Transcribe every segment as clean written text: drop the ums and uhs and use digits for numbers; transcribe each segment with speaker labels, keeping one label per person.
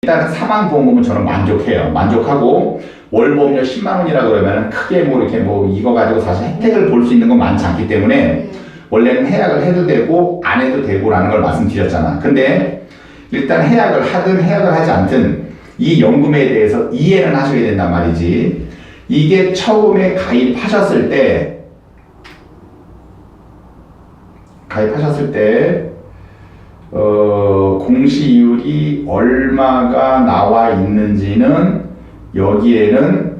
Speaker 1: 일단은 사망보험금은 저는 만족해요. 만족하고 월보험료 10만 원이라 그러면 크게 뭐 이렇게 뭐 이거 가지고 사실 혜택을 볼 수 있는 건 많지 않기 때문에 원래는 해약을 해도 되고 안 해도 되고라는 걸 말씀드렸잖아. 근데 일단 해약을 하든 해약을 하지 않든 이 연금에 대해서 이해는 하셔야 된단 말이지. 이게 처음에 가입하셨을 때 공시이율이 얼마가 나와 있는지는 여기에는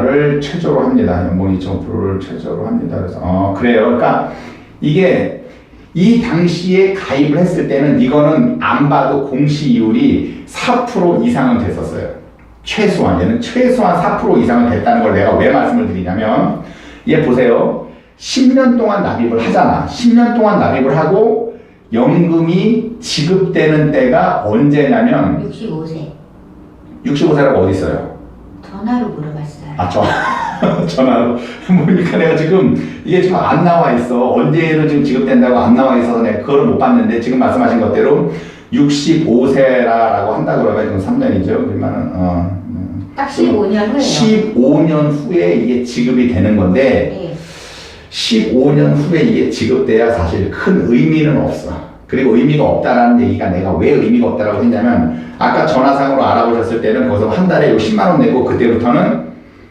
Speaker 1: 를 최저로 합니다. 연봉 2.5%를 최저로 합니다. 그래서 그래요. 그러니까 이게 이 당시에 가입을 했을 때는 이거는 안 봐도 공시이율이 4% 이상은 됐었어요. 최소한 얘는 최소한 4% 이상은 됐다는 걸 내가 왜 말씀을 드리냐면 얘 보세요. 10년 동안 납입을 하잖아. 10년 동안 납입을 하고 연금이 지급되는 때가 언제냐면 65세라고 어디 있어요?
Speaker 2: 전화로 물어봤어요.
Speaker 1: 전화로 보니까 내가 지금 이게 지금 안 나와 있어. 언제는 지금 지급된다고 안 나와 있어서 내가 그걸 못 봤는데 지금 말씀하신 것대로 65세라고 한다 그러면 지금 3년이죠. 그러면은
Speaker 2: 딱 15년 후에요.
Speaker 1: 15년 후에 이게 지급이 되는 건데 15년 후에 이게 지급돼야 사실 큰 의미는 없어. 그리고 의미가 없다라는 얘기가 내가 왜 의미가 없다라고 했냐면 아까 전화상으로 알아보셨을 때는 거기서 한 달에 10만 원 내고 그때부터는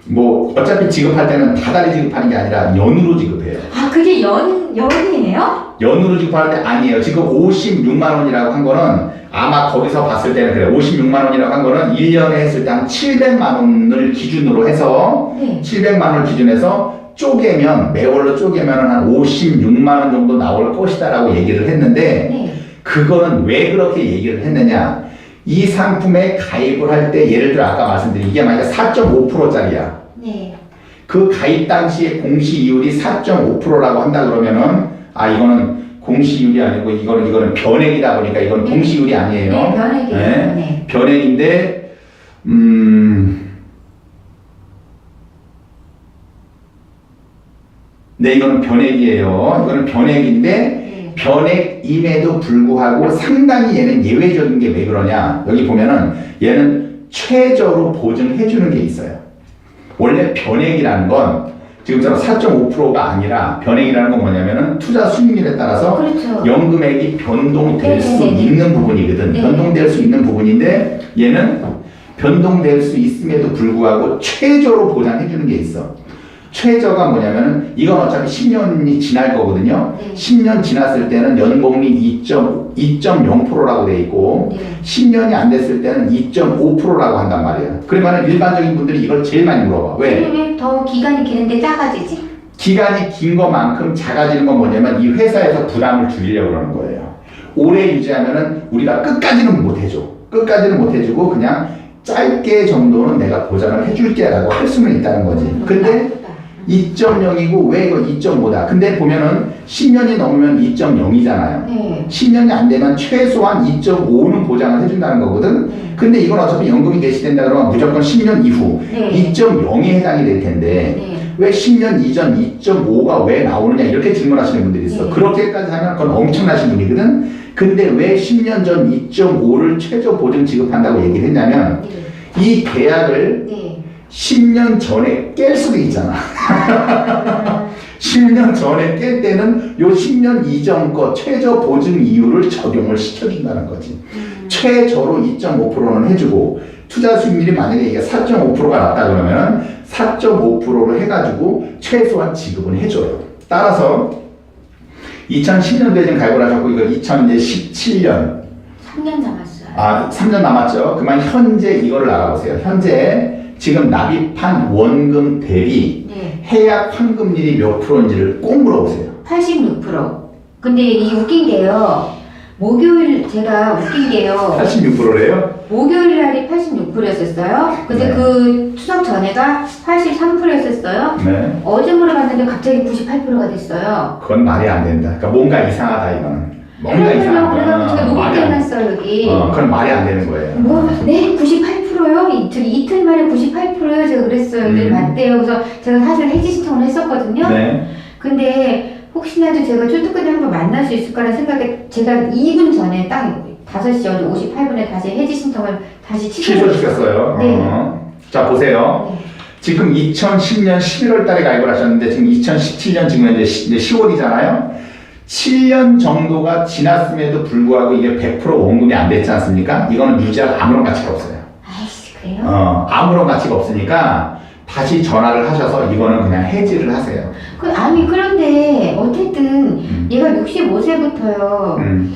Speaker 1: 뭐 어차피 지급할 때는 다달이 지급하는 게 아니라 연으로 지급해요.
Speaker 2: 그게 연이에요?
Speaker 1: 연으로 지급할 때 아니에요. 지금 56만 원이라고 한 거는 아마 거기서 봤을 때는 그래. 56만 원이라고 한 거는 1년에 했을 때 한 700만 원을 기준으로 해서 700만 원을 기준해서 쪼개면 매월로 쪼개면 한 56만 원 정도 나올 것이다라고 얘기를 했는데 그거는 왜 그렇게 얘기를 했느냐? 이 상품에 가입을 할 때 예를 들어 아까 말씀드린 이게 만약에 4.5%짜리야. 그 가입 당시에 공시이율이 4.5%라고 한다 그러면은 이거는 공시이율이 아니고 이거는 변액이다 보니까 이건 공시이율이 아니에요.
Speaker 2: 변액이에요.
Speaker 1: 변액인데 이거는 변액이에요. 이거는 변액인데 변액임에도 불구하고 상당히 얘는 예외적인 게 왜 그러냐? 여기 보면은 얘는 최저로 보증해 주는 게 있어요. 원래 변액이라는 건 지금처럼 4.5%가 아니라 변액이라는 건 뭐냐면은 투자 수익률에 따라서 연금액이 변동될 수 있는 부분이거든. 변동될 수 있는 부분인데 얘는 변동될 수 있음에도 불구하고 최저로 보장해 주는 게 있어. 최저가 뭐냐면은 이건 어차피 10년이 지날 거거든요. 10년 지났을 때는 연봉이 2.0%라고 돼 있고 10년이 안 됐을 때는 2.5%라고 한단 말이에요. 그러면 일반적인 분들이 이걸 제일 많이 물어봐.
Speaker 2: 왜 더 기간이 기는데 작아지지?
Speaker 1: 기간이 긴 것만큼 작아지는 건 뭐냐면 이 회사에서 부담을 줄이려고 그러는 거예요. 오래 유지하면은 우리가 끝까지는 못 해줘. 끝까지는 못 해주고 그냥 짧게 정도는 내가 보장을 해줄게 라고 할 수는 있다는 거지. 근데 2.0이고 왜 이거 2.5다. 근데 보면은 10년이 넘으면 2.0이잖아요. 10년이 안 되면 최소한 2.5는 보장을 해준다는 거거든. 근데 이건 어차피 연금이 개시된다 그러면 무조건 10년 이후 2.0에 해당이 될 텐데 왜 10년 이전 2.5가 왜 나오느냐 이렇게 질문하시는 분들이 있어. 그렇게까지 하면 그건 엄청나신 분이거든. 근데 왜 10년 전 2.5를 최저 보증 지급한다고 얘기를 했냐면 이 계약을 10년 전에 깰 수도 있잖아. 10년 전에 깰 때는 요 10년 이전 거 최저 보증 이율을 적용을 시켜준다는 거지. 최저로 2.5%는 해주고 투자 수익률이 만약에 이게 4.5%가 났다 그러면 4.5%로 해가지고 최소한 지급은 해줘요. 따라서 2010년도에 지금 가입을 하셨고 이거 2017년
Speaker 2: 3년 남았어요.
Speaker 1: 3년 남았죠. 그만 현재 이거를 알아보세요. 현재 지금 납입한 원금 대비 해약 환급률이 몇 프로인지를 꼭 물어보세요.
Speaker 2: 86%. 근데 이게 웃긴 게요. 제가 웃긴 게요.
Speaker 1: 86%래요?
Speaker 2: 목요일 날이 86%였었어요. 근데 그 추석 전에가 83%였었어요. 어제 물어봤는데 갑자기 98%가 됐어요.
Speaker 1: 그건 말이 안 된다. 그러니까 뭔가 이상하다 이거는. 뭔가 이상하다.
Speaker 2: 그래서 제가 녹음기 해놨어요 여기.
Speaker 1: 그건 말이 안 되는 거예요.
Speaker 2: 98%요? 이틀 만에 98%요? 제가 그랬어요. 맞대요. 그래서 제가 사실 해지 신청을 했었거든요. 근데 혹시나도 제가 출퇴근에 한번 만날 수 있을까라는 생각에 제가 2분 전에 딱 5시 어제 58분에 다시 해지 신청을 다시
Speaker 1: 취소시켰어요.
Speaker 2: 네.
Speaker 1: 자, 보세요.
Speaker 2: 네.
Speaker 1: 지금 2010년 11월 달에 가입을 하셨는데 지금 2017년 지금 이제 10월이잖아요. 7년 정도가 지났음에도 불구하고 이게 100% 원금이 안 됐지 않습니까? 이거는 유지할 아무런 가치가 없어요.
Speaker 2: 아이씨, 그래요?
Speaker 1: 아무런 가치가 없으니까 다시 전화를 하셔서 이거는 그냥 해지를 하세요.
Speaker 2: 아니, 그런데 어쨌든 얘가 65세부터요.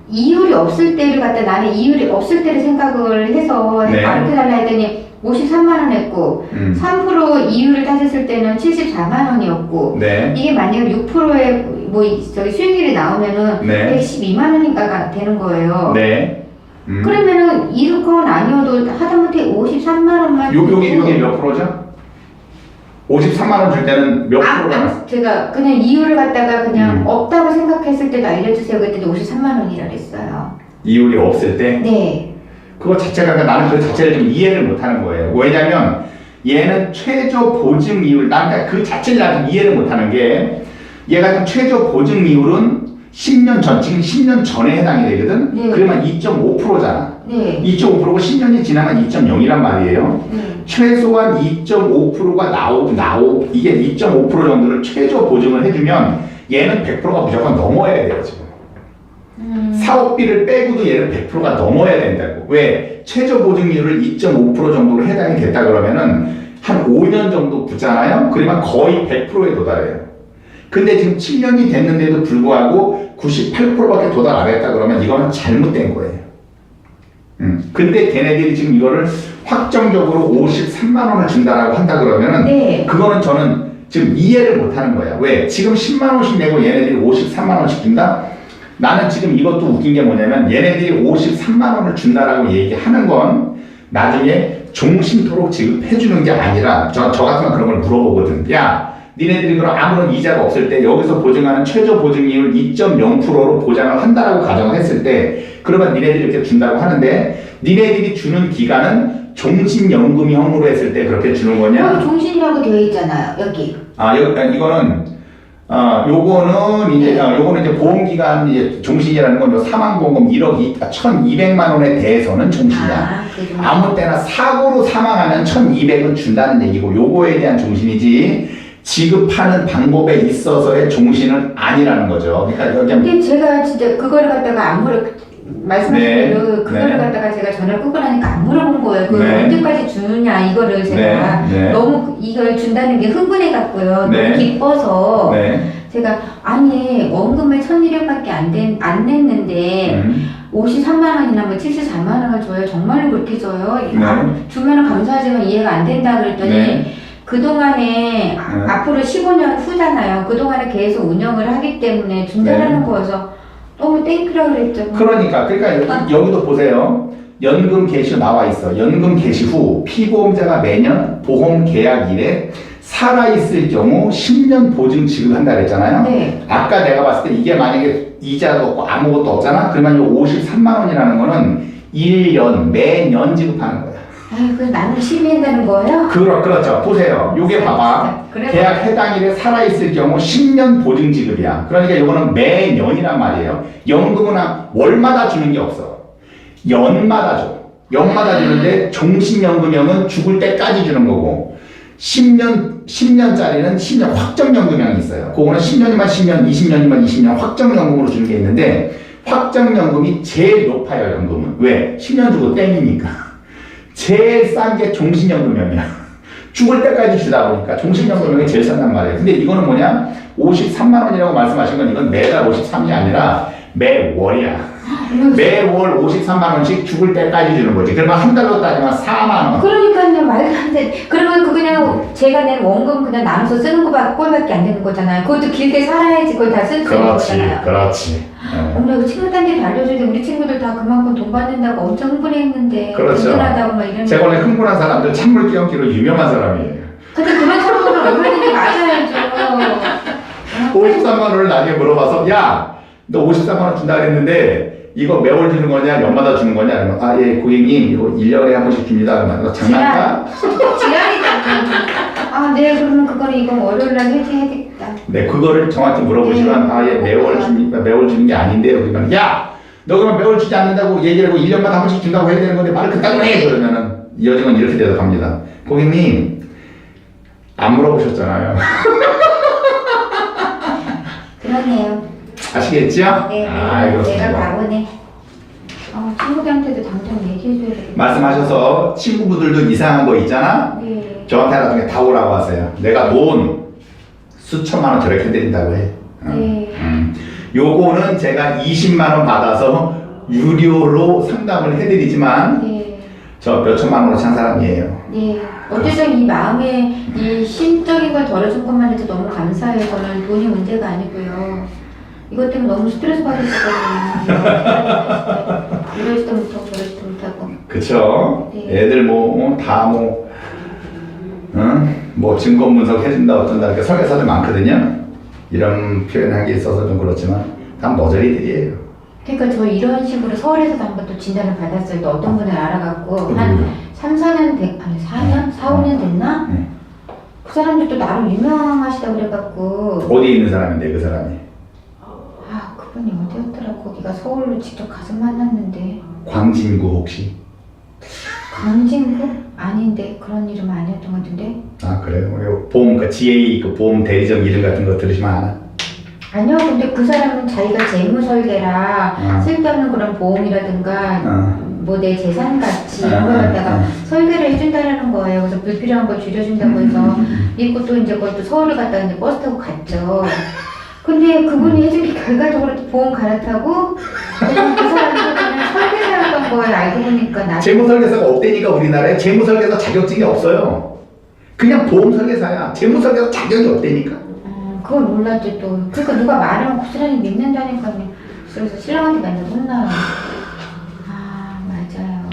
Speaker 2: 이율이 없을 때를 갖다 나는 이율이 없을 때를 생각을 해서
Speaker 1: 네.
Speaker 2: 가르쳐달라 했더니 53만 원 했고 3% 이율을 따졌을 때는 74만 원이었고
Speaker 1: 네.
Speaker 2: 이게 만약에 6%의 뭐 저기 수익률이 나오면은
Speaker 1: 네.
Speaker 2: 112만 원인가가 되는 거예요.
Speaker 1: 네.
Speaker 2: 그러면은 이건 아니어도 하다못해 53만 원만
Speaker 1: 요게 몇 프로죠? 53만 원 줄 때는 몇 프로가?
Speaker 2: 제가 그냥 이율을 갖다가 그냥 없다고 생각했을 때도 알려주세요. 그랬더니 53만 원이라 그랬어요.
Speaker 1: 이율이 없을 때?
Speaker 2: 네.
Speaker 1: 그거 자체가 나는 그 자체를 좀 이해를 못하는 거예요. 왜냐면 얘는 최저 보증 이율, 난 그 자체를 아직 이해를 못하는 게 얘가 지금 최저 보증 이율은 10년 전, 지금 10년 전에 해당이 되거든.
Speaker 2: 네.
Speaker 1: 그러면 2.5%잖아.
Speaker 2: 네.
Speaker 1: 2.5%고 10년이 지나면 2.0이란 말이에요.
Speaker 2: 네.
Speaker 1: 최소한 2.5%가 이게 2.5% 정도를 최저 보증을 해주면 얘는 100%가 무조건 넘어야 돼요, 지금. 사업비를 빼고도 얘는 100%가 넘어야 된다고. 왜? 최저 보증률을 2.5% 정도로 해당이 됐다 그러면은 한 5년 정도 붙잖아요? 그러면 거의 100%에 도달해요. 근데 지금 7년이 됐는데도 불구하고 98%밖에 도달 안 했다 그러면 이거는 잘못된 거예요. 근데 걔네들이 지금 이거를 확정적으로 53만 원을 준다라고 한다 그러면은
Speaker 2: 네.
Speaker 1: 그거는 저는 지금 이해를 못 하는 거야. 왜? 지금 10만 원씩 내고 얘네들이 53만 원씩 준다? 나는 지금 이것도 웃긴 게 뭐냐면 얘네들이 53만 원을 준다라고 얘기하는 건 나중에 종신토록 지급해 주는 게 아니라 저 같으면 그런 걸 물어보거든. 야, 니네들이 그럼 아무런 이자가 없을 때 여기서 보증하는 최저 보증이율 2.0%로 보장을 한다라고 가정을 했을 때 그러면 니네들이 이렇게 준다고 하는데 니네들이 주는 기간은 종신연금형으로 했을 때 그렇게 주는 거냐?
Speaker 2: 종신이라고 되어 있잖아요, 여기.
Speaker 1: 이거는 요거는 이제 보험기간 이제 종신이라는 건 사망보험 1억 1,200만 원에 대해서는 종신이야. 아무 때나 사고로 사망하면 1,200은 준다는 얘기고 요거에 대한 종신이지 지급하는 방법에 있어서의 종신은 아니라는 거죠. 그러니까 여기
Speaker 2: 근데 제가 진짜 그거를 갖다가 안 말씀하신 대로 그거를 갖다가 제가 전화를 끊고 나니까 안 물어본 거예요. 그 언제까지 주느냐 이거를 제가 너무 이걸 준다는 게 흥분해갖고요. 너무 기뻐서 제가 아니 원금을 1,200밖에 안 냈는데 53만 원이나 뭐 74만 원을 줘요. 정말로 그렇게 줘요? 주면은 감사하지만 이해가 안 된다 그랬더니 그동안에 앞으로 15년 후잖아요. 그동안에 계속 운영을 하기 때문에 준다라는 거여서 너무 땡큐라고 그랬죠.
Speaker 1: 그러니까 여기도 보세요. 연금 개시 나와 있어. 연금 개시 후 피보험자가 매년 보험 계약일에 살아있을 경우 10년 보증 지급한다 그랬잖아요.
Speaker 2: 네.
Speaker 1: 아까 내가 봤을 때 이게 만약에 이자도 없고 아무것도 없잖아. 그러면 이 53만 원이라는 거는 1년 매년 지급하는 거야.
Speaker 2: 아유, 그 나는 실비한다는 거예요?
Speaker 1: 그렇죠. 보세요. 요게 봐봐. 계약 해당일에 살아있을 경우 10년 보증 지급이야. 그러니까 요거는 매년이란 말이에요. 연금은 월마다 주는 게 없어. 연마다 줘. 연마다 주는데 종신연금형은 죽을 때까지 주는 거고 10년짜리는 10년 확정연금형이 있어요. 그거는 10년이면 10년, 20년이면 20년 확정연금으로 주는 게 있는데 확정연금이 제일 높아요, 연금은. 왜? 10년 주고 땡이니까. 제일 싼 게 종신연금형이야. 죽을 때까지 주다 보니까 종신연금형이 제일 싼단 말이에요. 근데 이거는 뭐냐? 53만 원이라고 말씀하신 건 이건 매달 53이 아니라 매월이야. 매월 53만 원씩 죽을 때까지 주는 거지. 그러면 한 달로 따지면 4만 원.
Speaker 2: 그러니까요, 말도 안 돼. 그러면 그 그냥 제가 낸 원금 그냥 나눠서 쓰는 꼴밖에 안 되는 거잖아요. 그것도 길게 살아야지 그걸 다 쓸 수 있는 거잖아요.
Speaker 1: 그렇지.
Speaker 2: 엄마 이거 친구들한테 알려주는데 우리 친구들 다 그만큼 돈 받는다고 엄청 흥분했는데
Speaker 1: 그렇죠.
Speaker 2: 흥분하다고 막 이러는.
Speaker 1: 제가 원래 흥분한 사람들 찬물 끼얹기로 유명한 사람이에요.
Speaker 2: 근데 그런 사람들은 얼마든지 맞아야죠.
Speaker 1: 53만 원을 나중에 물어봐서 야, 너 53만 원 준다 그랬는데 이거 매월 주는 거냐 연마다 주는 거냐 그러면 예 고객님 이거 1년에 한 번씩 줍니다 그러면 너 장난까?
Speaker 2: 지랄이다. 네 그러면 그거는 이건 월요일 날 해지해야겠다.
Speaker 1: 네 그거를 정확히 물어보시면 예 매월 줍니다 매월 주는 게 아닌데요 그러면 야 너 그럼 매월 주지 않는다고 얘기를 하고 1년마다 한 번씩 준다고 해야 되는 건데 말을 그따구로 해! 그러면은 이 여직원 이렇게 대답합니다. 고객님, 안 물어보셨잖아요.
Speaker 2: 그러네요.
Speaker 1: 아시겠죠?
Speaker 2: 네,
Speaker 1: 그렇습니다.
Speaker 2: 내가 바보네. 친구들한테도 당장 얘기해줘야 되겠다.
Speaker 1: 말씀하셔서 친구분들도 이상한 거 있잖아?
Speaker 2: 네.
Speaker 1: 저한테 나중에 다 오라고 하세요. 내가 돈 수천만 원 저렇게 드린다고 해.
Speaker 2: 네.
Speaker 1: 요거는 제가 20만 원 받아서 유료로 상담을 해드리지만
Speaker 2: 네.
Speaker 1: 저 몇천만 원으로 찬 사람이에요.
Speaker 2: 네. 어쨌든 이 마음에 이 심적인 걸 덜어준 것만 해도 너무 감사해요. 저는 돈이 문제가 아니고요. 이것 때문에 너무 스트레스 받았었거든요. 이러지도 못하고 저러지도 못하고.
Speaker 1: 그쵸?
Speaker 2: 네.
Speaker 1: 애들 뭐 증권 분석 해준다 어쩐다 이렇게 설계사들 많거든요. 이런 표현하기 있어서 좀 그렇지만 다 머저리들이에요.
Speaker 2: 그러니까 저 이런 식으로 서울에서도 한번 또 진단을 받았어요. 또 어떤 분을 알아갖고 한 3, 4년 아니 4년? 4, 5년 됐나?
Speaker 1: 네.
Speaker 2: 그 사람들도 나름 유명하시다고 그래갖고
Speaker 1: 어디에 있는 사람인데 그 사람이?
Speaker 2: 그분이 어디였더라? 거기가 서울로 직접 가서 만났는데
Speaker 1: 광진구 혹시?
Speaker 2: 강진구? 아닌데 그런 이름 아니었던 것 같은데?
Speaker 1: 그래요? 보험 GA 그 보험 대리점 이름 같은 거 들으시면 아나?
Speaker 2: 아니요, 근데 그 사람은 자기가 재무설계라 쓸데없는 그런 보험이라든가 뭐 내 재산 가치 이런 걸 갖다가 설계를 해준다라는 거예요. 그래서 불필요한 걸 줄여준다고 해서 믿고 또 이제 그것도 서울을 갔다가 이제 버스 타고 갔죠. 근데 그분이 해준 게 결과적으로 또 보험 갈아타고 그 사람이 그냥 설계사였던 거예요. 알고 보니까
Speaker 1: 재무설계사가 없대니까 우리나라에 재무설계사 자격증이 없어요. 그냥 보험 설계사야. 재무설계사 자격이 없대니까.
Speaker 2: 그걸 몰랐지 또. 그러니까 누가 말하면 고스란히 믿는다니까요. 그래서 신랑한테 맨날 혼나요. 맞아요.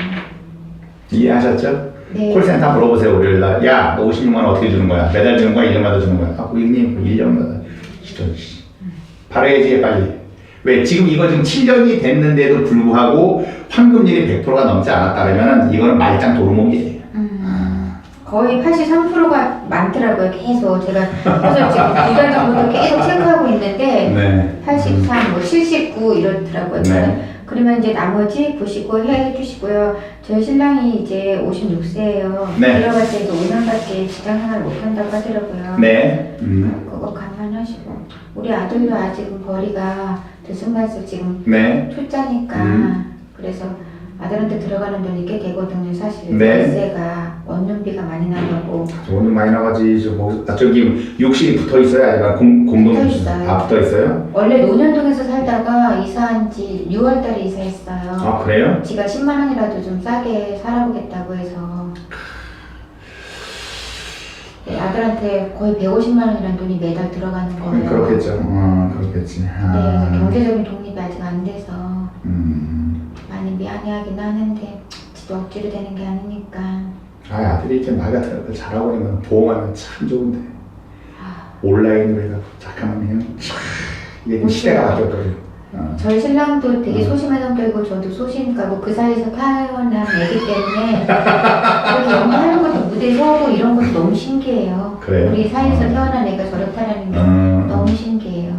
Speaker 1: 이해하셨죠?
Speaker 2: 네.
Speaker 1: 콜센터 물어보세요. 월요일날. 야, 너 56만 원 어떻게 주는 거야? 매달 주는 거야? 1년마다 주는 거야? 고객님 1년마다. 바로 해야지 빨리. 왜? 지금 이거 지금 7년이 됐는데도 불구하고 환급률이 100%가 넘지 않았다면 이거는 말짱 도루묵이에요.
Speaker 2: 거의 83%가 많더라고요. 계속 제가 그래서 지금 2달 전부터 계속 체크하고 있는데
Speaker 1: 네.
Speaker 2: 83, 뭐 79 이렇더라고요.
Speaker 1: 네.
Speaker 2: 그러면 이제 나머지 보시고 해주시고요. 저희 신랑이 이제 56세예요.
Speaker 1: 네.
Speaker 2: 들어갈 때도 5년밖에 직장생활 못한다고 하더라고요.
Speaker 1: 네.
Speaker 2: 그거 감안하시고 우리 아들도 아직은 벌이가 들쑥날쑥 지금
Speaker 1: 네.
Speaker 2: 초짜니까 그래서 아들한테 들어가는 돈이 꽤 되거든요. 사실
Speaker 1: 네.
Speaker 2: 월세가 원룸비가 많이 나가고
Speaker 1: 돈은 많이 나가지. 저기 욕실이 붙어 있어요? 아니면 공동?
Speaker 2: 붙어 있어요.
Speaker 1: 붙어 있어요?
Speaker 2: 원래 논현동에서 살다가 이사한 지 6월달에 이사했어요.
Speaker 1: 그래요?
Speaker 2: 지가 10만 원이라도 좀 싸게 살아보겠다고 해서 아들한테 거의 150만 원이라는 돈이 매달 들어가는 거예요.
Speaker 1: 그렇겠죠. 그렇겠지.
Speaker 2: 네, 그래서 경제적인 독립이 아직 안 돼서 많이 미안해하긴 하는데 지도 억지로 되는 게 아니니까.
Speaker 1: 아들이 이렇게 말 같은 거 잘하고 있는 보험하면 참 좋은데 온라인으로 해갖고 잠깐만 그냥 이게 시대가 바뀌었거든요.
Speaker 2: 저희 신랑도 되게 소심한 성격이고 저도 소심하고 뭐 그 사이에서 태어난 애기 때문에 그렇게 연기하는 것도 무대 서고 이런 것도 너무 신기해요.
Speaker 1: 그래요?
Speaker 2: 우리 사이에서 태어난 애가 저렇다라는 게 너무 신기해요.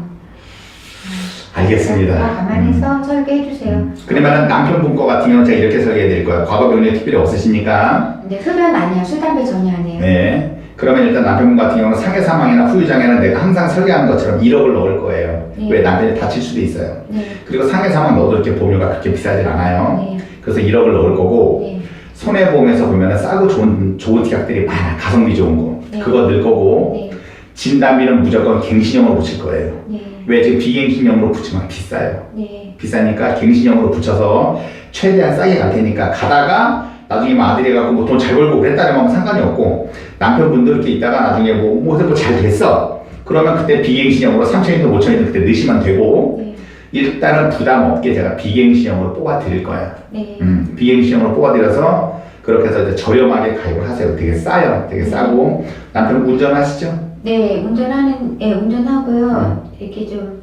Speaker 1: 알겠습니다.
Speaker 2: 다 감안해서 설계해주세요.
Speaker 1: 그러면 남편분 거 같은 경우는 제가 이렇게 설계해드릴 거예요. 과거 병력이 특별히 없으시니까.
Speaker 2: 근데 흡연 아니야. 술, 담배 전혀 안 해요.
Speaker 1: 네. 그러면 일단 남편분 같은 경우는 상해 사망이나 후유장애는 내가 항상 설계한 것처럼 1억을 넣을 거예요.
Speaker 2: 네.
Speaker 1: 왜? 남편이 다칠 수도 있어요.
Speaker 2: 네.
Speaker 1: 그리고 상해 사망 넣어도 이렇게 보험료가 그렇게 비싸진 않아요.
Speaker 2: 네.
Speaker 1: 그래서 1억을 넣을 거고
Speaker 2: 네.
Speaker 1: 손해보험에서 보면 싸고 좋은 특약들이 많아. 가성비 좋은 거.
Speaker 2: 네.
Speaker 1: 그거 넣을 거고
Speaker 2: 네.
Speaker 1: 진단비는 무조건 갱신형으로 붙일 거예요.
Speaker 2: 네.
Speaker 1: 왜? 지금 비갱신형으로 붙이면 비싸요.
Speaker 2: 네.
Speaker 1: 비싸니까 갱신형으로 붙여서 최대한 싸게 갈 테니까 가다가 나중에 뭐 아들이 갖고 뭐 돈 잘 벌고 그랬다면 상관이 없고 남편분도 이렇게 있다가 나중에 뭐 잘 됐어. 그러면 그때 비갱신형으로 3천이든 5천이든 그때 넣으시면 되고
Speaker 2: 네.
Speaker 1: 일단은 부담 없게 제가 비갱신형으로 뽑아 드릴 거예요.
Speaker 2: 네.
Speaker 1: 비갱신형으로 뽑아 드려서 그렇게 해서 이제 저렴하게 가입을 하세요. 되게 싸요. 되게 싸고 남편 운전하시죠?
Speaker 2: 네, 운전하고요. 이렇게 좀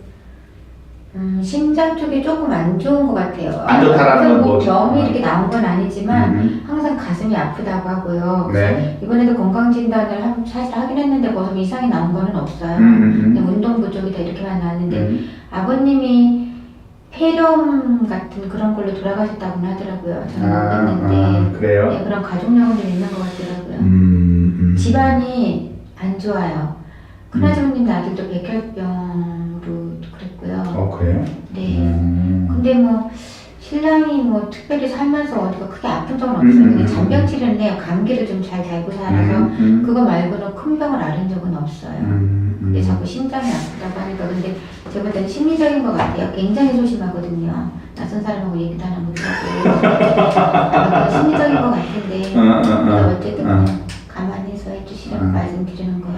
Speaker 2: 심장 쪽이 조금 안 좋은 것 같아요.
Speaker 1: 안 좋다라는 건
Speaker 2: 뭐
Speaker 1: 뭐죠?
Speaker 2: 병이 이렇게 나온 건 아니지만 항상 가슴이 아프다고 하고요.
Speaker 1: 네.
Speaker 2: 이번에도 건강진단을 사실 하긴 했는데 뭐 이상이 나온 거는 없어요. 그냥 운동 부족이다 이렇게만 나왔는데 아버님이 폐렴 같은 그런 걸로 돌아가셨다고 하더라고요. 저는 모르겠는데
Speaker 1: 그래요?
Speaker 2: 네, 그런 가족력은 좀 있는 것 같더라고요. 집안이 안 좋아요. 큰아버님 아들도 백혈병으로 그랬고요.
Speaker 1: 그래요?
Speaker 2: 네. 근데 뭐 신랑이 뭐 특별히 살면서 어디가 크게 아픈 적은 없어요. 근데 잔병 치료는 해요. 감기를 좀 잘 달고 살아서 그거 말고는 큰 병을 앓은 적은 없어요. 근데 자꾸 심장이 아프다고 하니까 근데 제가 볼 때는 심리적인 것 같아요. 굉장히 소심하거든요. 낯선 사람하고 얘기도 하나 못하고 심리적인 것 같은데 어쨌든 그냥 가만히 서 해주시라고 말씀드리는 거예요.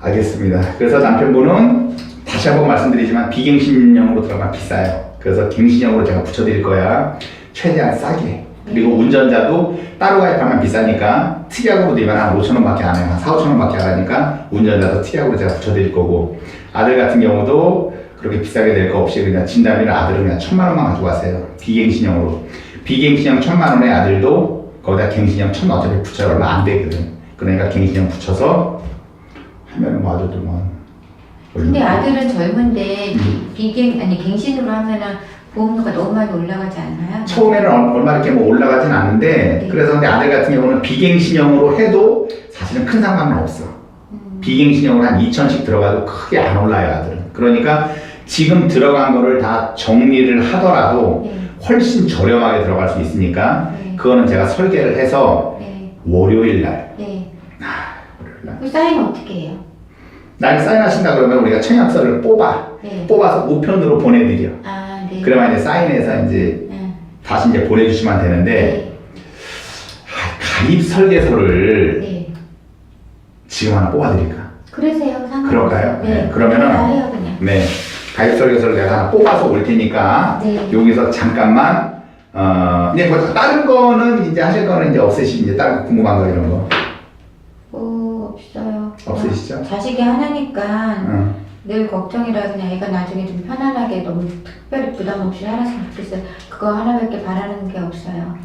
Speaker 1: 알겠습니다. 그래서 남편분은 다시 한번 말씀드리지만 비갱신형으로 들어가면 비싸요. 그래서 갱신형으로 제가 붙여드릴 거야. 최대한 싸게. 그리고 운전자도 따로 가입하면 비싸니까 특약으로 되면 한 5천 원밖에 안 해요. 한 4, 5천 원밖에 안 하니까 운전자도 특약으로 제가 붙여드릴 거고, 아들 같은 경우도 그렇게 비싸게 될 거 없이 그냥 진단비는 아들은 그냥 1,000만 원만 가지고 가세요. 비갱신형으로. 비갱신형 1,000만 원에 아들도 거기다 갱신형 1,000 어차피 붙여야 얼마 안 되거든. 그러니까 갱신형 붙여서 하면은 뭐 아들도 뭐.
Speaker 2: 근데 아들은 젊은데 갱신으로 하면은 보험료가 너무 많이 올라가지 않나요?
Speaker 1: 처음에는 얼마 이렇게 뭐 올라가진 않는데,
Speaker 2: 네.
Speaker 1: 그래서 근데 아들 같은 경우는 비갱신형으로 해도 사실은 큰 상관은 없어. 비갱신형으로 한 2천씩 들어가도 크게 안 올라요, 아들은. 그러니까 지금 들어간 거를 다 정리를 하더라도
Speaker 2: 네.
Speaker 1: 훨씬 저렴하게 들어갈 수 있으니까
Speaker 2: 네.
Speaker 1: 그거는 제가 설계를 해서
Speaker 2: 네.
Speaker 1: 월요일 날.
Speaker 2: 네.
Speaker 1: 월요일 날.
Speaker 2: 그 사인은 어떻게 해요?
Speaker 1: 날 사인하신다 그러면 우리가 청약서를
Speaker 2: 네.
Speaker 1: 뽑아서 우편으로 보내드려.
Speaker 2: 아, 네.
Speaker 1: 그러면 이제 사인해서 이제
Speaker 2: 네.
Speaker 1: 다시 이제 보내주시면 되는데,
Speaker 2: 네.
Speaker 1: 가입 설계서를
Speaker 2: 네.
Speaker 1: 지금 하나 뽑아드릴까?
Speaker 2: 그러세요. 상관없어요.
Speaker 1: 그럴까요?
Speaker 2: 네.
Speaker 1: 네, 그러면은
Speaker 2: 다 해요, 그냥.
Speaker 1: 네, 가입 설계서를 내가 하나 뽑아서 올 테니까
Speaker 2: 네.
Speaker 1: 여기서 잠깐만 이제 뭐 다른 거는 이제 하실 거는 이제 없으시죠? 다른 거 궁금한 거 이런 거
Speaker 2: 없어요.
Speaker 1: 없으시죠?
Speaker 2: 자식이 하나니까
Speaker 1: 응.
Speaker 2: 늘 걱정이라 그냥 애가 나중에 좀 편안하게 너무 특별히 부담 없이 살았으면 좋겠어요. 그거 하나밖에 바라는 게 없어요.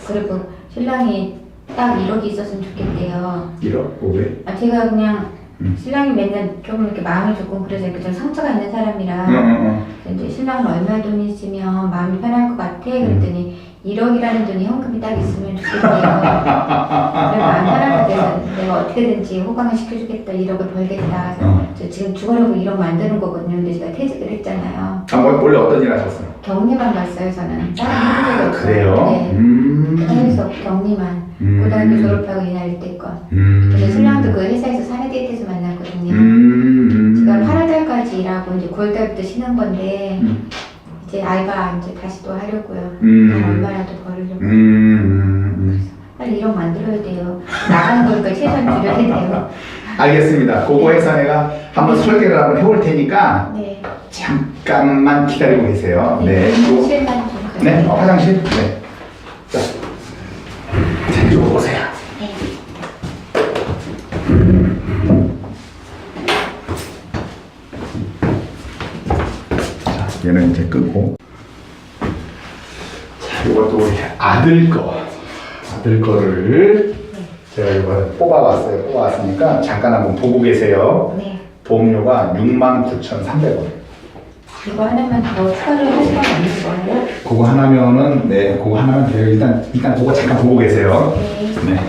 Speaker 2: 그리고 신랑이 딱 1억이 있었으면 좋겠대요.
Speaker 1: 1억? 왜?
Speaker 2: 제가 그냥 신랑이 맨날 좀 이렇게 마음이 조금 그래서 이렇게 좀 상처가 있는 사람이라 그래서 이제 신랑은 얼마 돈이 있으면 마음이 편할 것 같아 그랬더니 1억이라는 돈이 현금이 딱 있으면 좋겠대요. 그래서 안 편할 것 같아서 내가 어떻게든지 호강을 시켜주겠다, 1억을 벌겠다. 그래서 저 지금 죽으려고 1억 만드는 거거든요. 근데 제가 퇴직을 했잖아요.
Speaker 1: 원래 어떤 일 하셨어요?
Speaker 2: 격리만 갔어요 저는. 다른 해본 적이 없어요.
Speaker 1: 그래요?
Speaker 2: 네. 회사에서 격리만. 고등학교 졸업하고 이날 때껏. 근데 신랑도 그 회사에서 사내 데이트에서 만났거든요. 제가 8월달까지 일하고 이제 9월달부터 쉬는 건데 이제 알바 이제 다시 또 하려고요. 한 얼마라도 벌으려고. 그래서 빨리 1억 만들어야 돼요. 나가는 거니까 최소한 줄여야 돼요.
Speaker 1: 알겠습니다. 그거 해서 내가 한번 설계를 한번 해볼 테니까
Speaker 2: 네.
Speaker 1: 잠깐만 기다리고 계세요. 네.
Speaker 2: 화장실만 좀 가요.
Speaker 1: 네, 화장실. 네. 자, 이쪽으로 오세요.
Speaker 2: 네.
Speaker 1: 자, 얘는 이제 끄고. 자, 이것도 우리 아들 거를 제가 이거 뽑아왔어요. 뽑아왔으니까 잠깐 한번 보고 계세요.
Speaker 2: 네.
Speaker 1: 보험료가 69,300원.
Speaker 2: 이거 하나만 더 추가를 할 건 아닌 거예요?
Speaker 1: 그거 하나면은, 네, 그거 하나면 돼요. 일단 그거 잠깐 보고 계세요.
Speaker 2: 네.
Speaker 1: 네.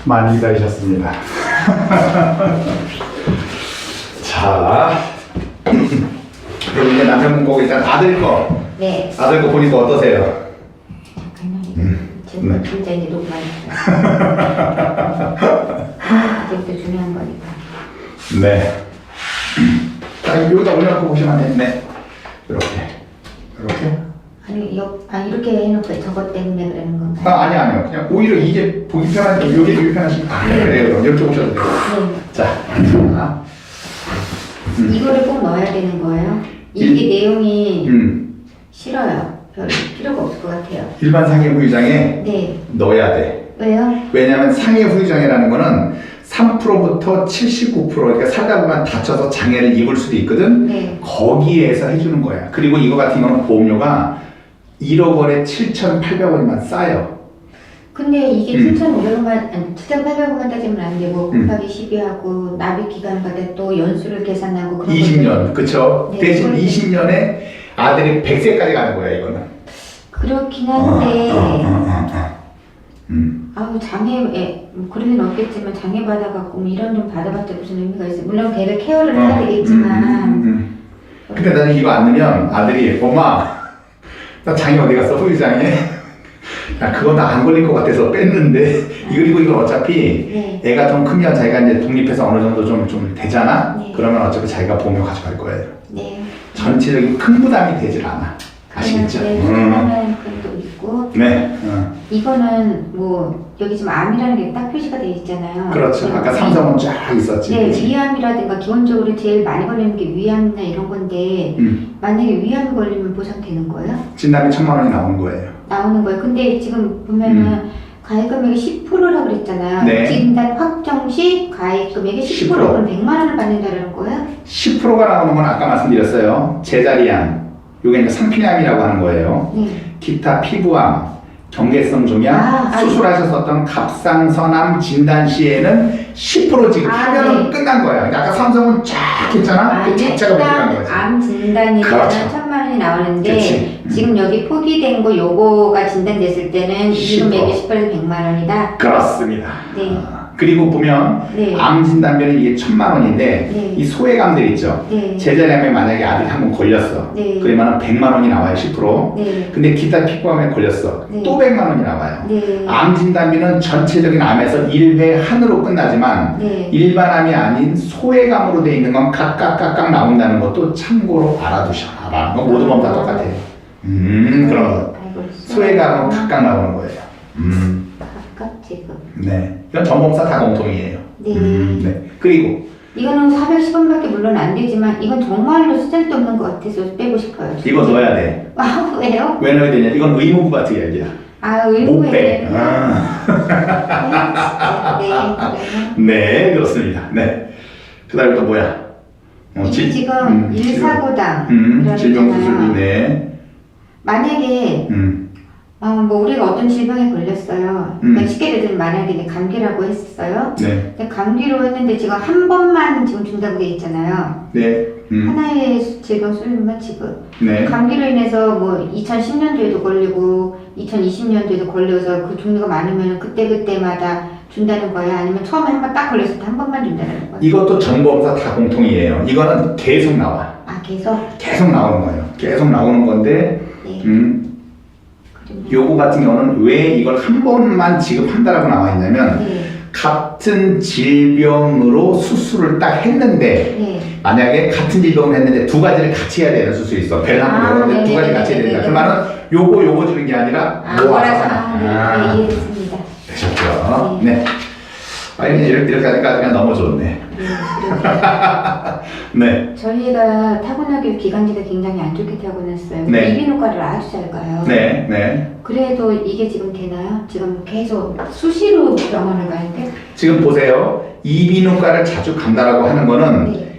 Speaker 1: 많이 기다리셨습니다. 자, 그럼 이제 남편분 거고 일단 아들 거.
Speaker 2: 네.
Speaker 1: 아들 거 보니까 어떠세요?
Speaker 2: 잠깐만요. 지금
Speaker 1: 네.
Speaker 2: 진짜 이제 너무 많이 아직도 중요한 거니까.
Speaker 1: 네. 자, 여기다 올려놓고 보시면 돼. 네. 이렇게. 이렇게.
Speaker 2: 아니, 이렇게 해놓고 저것 때문에 그러는 건가요?
Speaker 1: 아니요. 그냥 오히려 이게 보기 편하니까 여기 보기 편하시면 그래요. 이렇게 오셔도 돼요.
Speaker 2: 네.
Speaker 1: 자,
Speaker 2: 이거를 꼭 넣어야 되는 거예요? 이게 내용이 싫어요. 별 필요가 없을 것 같아요.
Speaker 1: 일반 상해 후유장에
Speaker 2: 네.
Speaker 1: 넣어야 돼.
Speaker 2: 왜요?
Speaker 1: 왜냐하면 상해 후유장애라는 거는 3%부터 79% 그러니까 살다 보면 다쳐서 장애를 입을 수도 있거든.
Speaker 2: 네.
Speaker 1: 거기에서 해주는 거야. 그리고 이거 같은 경우는 보험료가 1억 원에 7,800원이면 싸요.
Speaker 2: 근데 이게 7,500원만, 7,800원만 따지면 안 되고 곱하기 12하고 납입 기간마다 또 연수를 계산하고 그런
Speaker 1: 20년, 그쵸?
Speaker 2: 네,
Speaker 1: 대신
Speaker 2: 그런데-
Speaker 1: 20년에 아들이 100세까지 가는 거야, 이거는.
Speaker 2: 그렇긴 한데
Speaker 1: 음.
Speaker 2: 아우 장애 그러긴 없겠지만 장애 받아갖고 뭐 이런 좀 받아봤자 무슨 의미가 있어. 물론 걔를 케어를 해야 되겠지만
Speaker 1: 근데 나는 이거 안 넣으면 아들이 엄마 나 장애 어디 갔어 후유장애 야 그거 나 안 걸릴 것 같아서 뺐는데 이걸 어차피
Speaker 2: 네.
Speaker 1: 애가 좀 크면 자기가 이제 독립해서 어느 정도 좀 되잖아.
Speaker 2: 네.
Speaker 1: 그러면 어차피 자기가 보험료 가져갈 거예요.
Speaker 2: 네.
Speaker 1: 전체적인 큰 부담이 되질 않아. 아시겠죠?
Speaker 2: 네, 수많은 것도 있고
Speaker 1: 네.
Speaker 2: 이거는 뭐 여기 지금 암이라는 게 딱 표시가 돼 있잖아요.
Speaker 1: 그렇죠. 아까
Speaker 2: 네.
Speaker 1: 삼성은 쫙 있었지.
Speaker 2: 네,
Speaker 1: 그치?
Speaker 2: 위암이라든가 기본적으로 제일 많이 걸리는 게 위암이나 이런 건데 만약에 위암 걸리면 보상되는 거예요?
Speaker 1: 진단이 1,000만 원이 나오는 거예요.
Speaker 2: 나오는 거예요. 근데 지금 보면은 가입 금액이 10%라 그랬잖아요.
Speaker 1: 네.
Speaker 2: 진단 확정 시 가입 금액이 10%.
Speaker 1: 10%.
Speaker 2: 그럼 100만 원을 받는다는 거예요?
Speaker 1: 10%가 나오는 건 아까 말씀드렸어요. 제자리암, 요게 이제 상피암이라고 하는 거예요.
Speaker 2: 네.
Speaker 1: 기타 피부암, 경계성 종양, 수술하셨었던 갑상선암 진단 시에는 10% 지급하면
Speaker 2: 네.
Speaker 1: 끝난 거야. 근데 아까 삼성은 쫙 했잖아. 그 자체가 무리한 거지.
Speaker 2: 암 진단이면
Speaker 1: 그렇죠.
Speaker 2: 1,000만 원이 나오는데
Speaker 1: 그치.
Speaker 2: 지금 여기 포기된 거 요거가 진단됐을 때는 이
Speaker 1: 10%.
Speaker 2: 금액이 10%에서 100만 원이다.
Speaker 1: 그렇습니다.
Speaker 2: 네.
Speaker 1: 그리고 보면
Speaker 2: 네.
Speaker 1: 암 진단비는 이게 1,000만 원인데
Speaker 2: 네.
Speaker 1: 이 소외감들 있죠.
Speaker 2: 네.
Speaker 1: 제자리암에 만약에 아들이 한 번 걸렸어.
Speaker 2: 네.
Speaker 1: 그러면 100만 원이 나와요. 10%.
Speaker 2: 네.
Speaker 1: 근데 기타 피부암에 걸렸어.
Speaker 2: 네.
Speaker 1: 또 100만 원이 나와요.
Speaker 2: 네.
Speaker 1: 암 진단비는 전체적인 암에서 1회 한으로 끝나지만
Speaker 2: 네.
Speaker 1: 일반 암이 아닌 소외감으로 돼 있는 건 각각 나온다는 것도 참고로 알아두셔라. 뭐 모든 건 다 똑같아요. 그런 거.
Speaker 2: 아이고,
Speaker 1: 소외감은 각각 나오는 거예요.
Speaker 2: 각각 지금.
Speaker 1: 네. 이건 전공사 다 공통이에요.
Speaker 2: 네.
Speaker 1: 네. 그리고
Speaker 2: 이거는 410원밖에 물론 안 되지만 이건 정말로 쓸데없는 것 같아서 빼고 싶어요.
Speaker 1: 이거 넣어야 돼.
Speaker 2: 아, 왜요?
Speaker 1: 왜 넣어야 되냐? 이건 의무부 같은 이야기야.
Speaker 2: 아,
Speaker 1: 못
Speaker 2: 의무에
Speaker 1: 빼.
Speaker 2: 네, 그래요.
Speaker 1: 네, 그렇습니다. 네. 그 다음에 또 뭐야?
Speaker 2: 이게 지금 일사고당
Speaker 1: 질병수술비, 네.
Speaker 2: 만약에 뭐 우리가 어떤 질병에 걸렸어요. 그러니까 쉽게 얘기해서 만약에 이제 감기라고 했어요.
Speaker 1: 네.
Speaker 2: 근데 감기로 했는데 지금 한 번만 지금 준다고 돼 있잖아요.
Speaker 1: 네.
Speaker 2: 하나의 질병 수술만 지금.
Speaker 1: 네.
Speaker 2: 감기로 인해서 뭐 2010년도에도 걸리고 2020년도에도 걸려서 그 종류가 많으면 그때마다 준다는 거야? 아니면 처음에 한 번 딱 걸렸을 때 한 번만 준다는 거야?
Speaker 1: 이것도 전보험사 다 공통이에요. 이거는 계속 나와.
Speaker 2: 아, 계속?
Speaker 1: 계속 나오는 거예요. 계속 나오는 건데,
Speaker 2: 네.
Speaker 1: 요거 같은 경우는 왜 이걸 한 번만 지급한다라고 나와 있냐면,
Speaker 2: 네.
Speaker 1: 같은 질병으로 수술을 딱 했는데,
Speaker 2: 네.
Speaker 1: 만약에 같은 질병을 했는데 두 가지를 같이 해야 되는 수술이 있어. 배를 한번 열었는데 두 가지 같이 해야 된다. 그러면 요거 주는 게 아니라 모아서.
Speaker 2: 네, 이해했습니다.
Speaker 1: 되셨죠? 네. 아니, 이렇게 하니까 그냥 너무 좋네.
Speaker 2: 네,
Speaker 1: 네.
Speaker 2: 저희가 타고나길 기관지가 굉장히 안 좋게 타고났어요.
Speaker 1: 네.
Speaker 2: 이비인후과를 아주 잘 가요.
Speaker 1: 네, 네.
Speaker 2: 그래도 이게 지금 되나요? 지금 계속 수시로 병원을 가는데?
Speaker 1: 지금 보세요. 이비인후과를 자주 간다라고 하는 거는
Speaker 2: 네.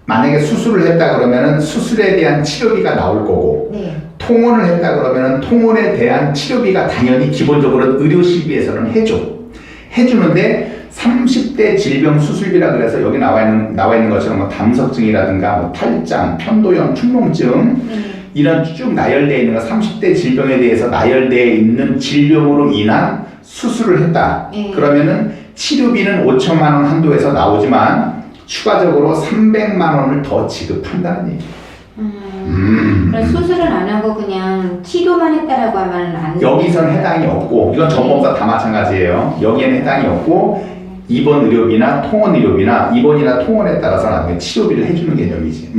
Speaker 1: 만약에 수술을 했다 그러면은 수술에 대한 치료비가 나올 거고
Speaker 2: 네.
Speaker 1: 통원을 했다 그러면은 통원에 대한 치료비가 당연히 기본적으로 의료시비에서는 해주는데 30대 질병 수술비라 그래서 여기 나와 있는 것처럼 뭐 담석증이라든가 뭐 탈장, 편도염, 축농증 이런 쭉 나열되어 있는 거 30대 질병에 대해서 나열되어 있는 질병으로 인한 수술을 했다.
Speaker 2: 네.
Speaker 1: 그러면은 치료비는 5천만 원 한도에서 나오지만 추가적으로 300만 원을 더 지급한다는 얘기.
Speaker 2: 그럼 수술은 안 하고 그냥 치료만 했다라고 하면 안 돼?
Speaker 1: 여기선 해당이 없고 이건 전범사 다 마찬가지예요. 여기에는 해당이 없고 입원 의료비나 통원 의료비나 입원이나 통원에 따라서 나중에 치료비를 해주는 개념이지.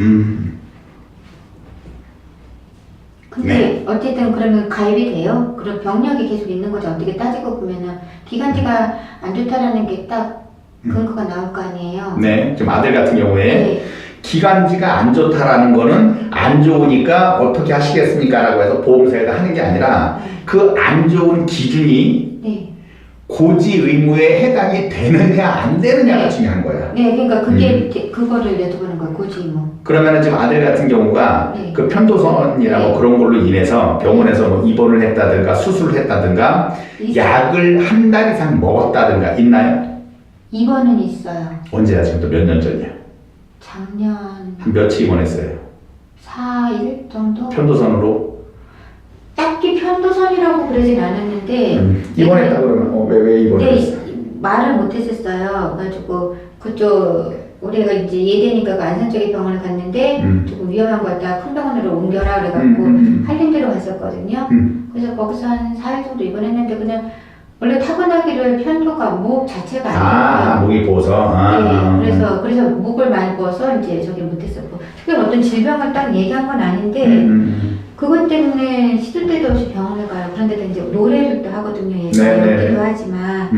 Speaker 2: 근데
Speaker 1: 네.
Speaker 2: 어쨌든 그러면 가입이 돼요? 그럼 병력이 계속 있는 거죠. 어떻게 따지고 보면은 기관지가 안 좋다라는 게 딱 근거가 나올 거 아니에요?
Speaker 1: 네, 지금 아들 같은 경우에
Speaker 2: 네.
Speaker 1: 기관지가 안 좋다라는 거는 안 좋으니까 어떻게 하시겠습니까? 라고 해서 보험사에다 하는 게 아니라 그 안 좋은 기준이
Speaker 2: 네.
Speaker 1: 고지 의무에 해당이 되느냐 안 되느냐가
Speaker 2: 네.
Speaker 1: 중요한 거야.
Speaker 2: 네, 그러니까 그게 그거를 여쭤보는 거예요. 고지 뭐.
Speaker 1: 그러면은 지금 아들 같은 경우가
Speaker 2: 네.
Speaker 1: 그 편도선이라고
Speaker 2: 네.
Speaker 1: 그런 걸로 인해서 병원에서 뭐 입원을 했다든가 수술을 했다든가 약을 한 달 이상 먹었다든가 있나요?
Speaker 2: 입원은 있어요.
Speaker 1: 언제야? 지금 또 몇 년 전이야?
Speaker 2: 작년
Speaker 1: 한 며칠 입원했어요?
Speaker 2: 4일 정도?
Speaker 1: 편도선으로?
Speaker 2: 딱히 편도선이라고 그러진 않았는데
Speaker 1: 입원했다 그러면 왜 입원을 했어?
Speaker 2: 말을 못했었어요. 그래가지고 그쪽 우리가 이제 예대니까 그 안산 쪽에 병원을 갔는데 조금 위험한 것 같다. 큰 병원으로 옮겨라 그래갖고 한림대로 갔었거든요. 그래서 거기서 한 4일 정도 입원했는데 그냥 원래 타고나기를 편도가 목 자체가 안 좋아요.
Speaker 1: 목이 부어서.
Speaker 2: 네, 그래서 목을 많이 부어서 이제 저기 못했었고 특별히 어떤 질병을 딱 얘기한 건 아닌데 그것 때문에 시도 때도 없이 병원을 가요. 그런데도 이제 노래를 또 하거든요. 연기도 하지만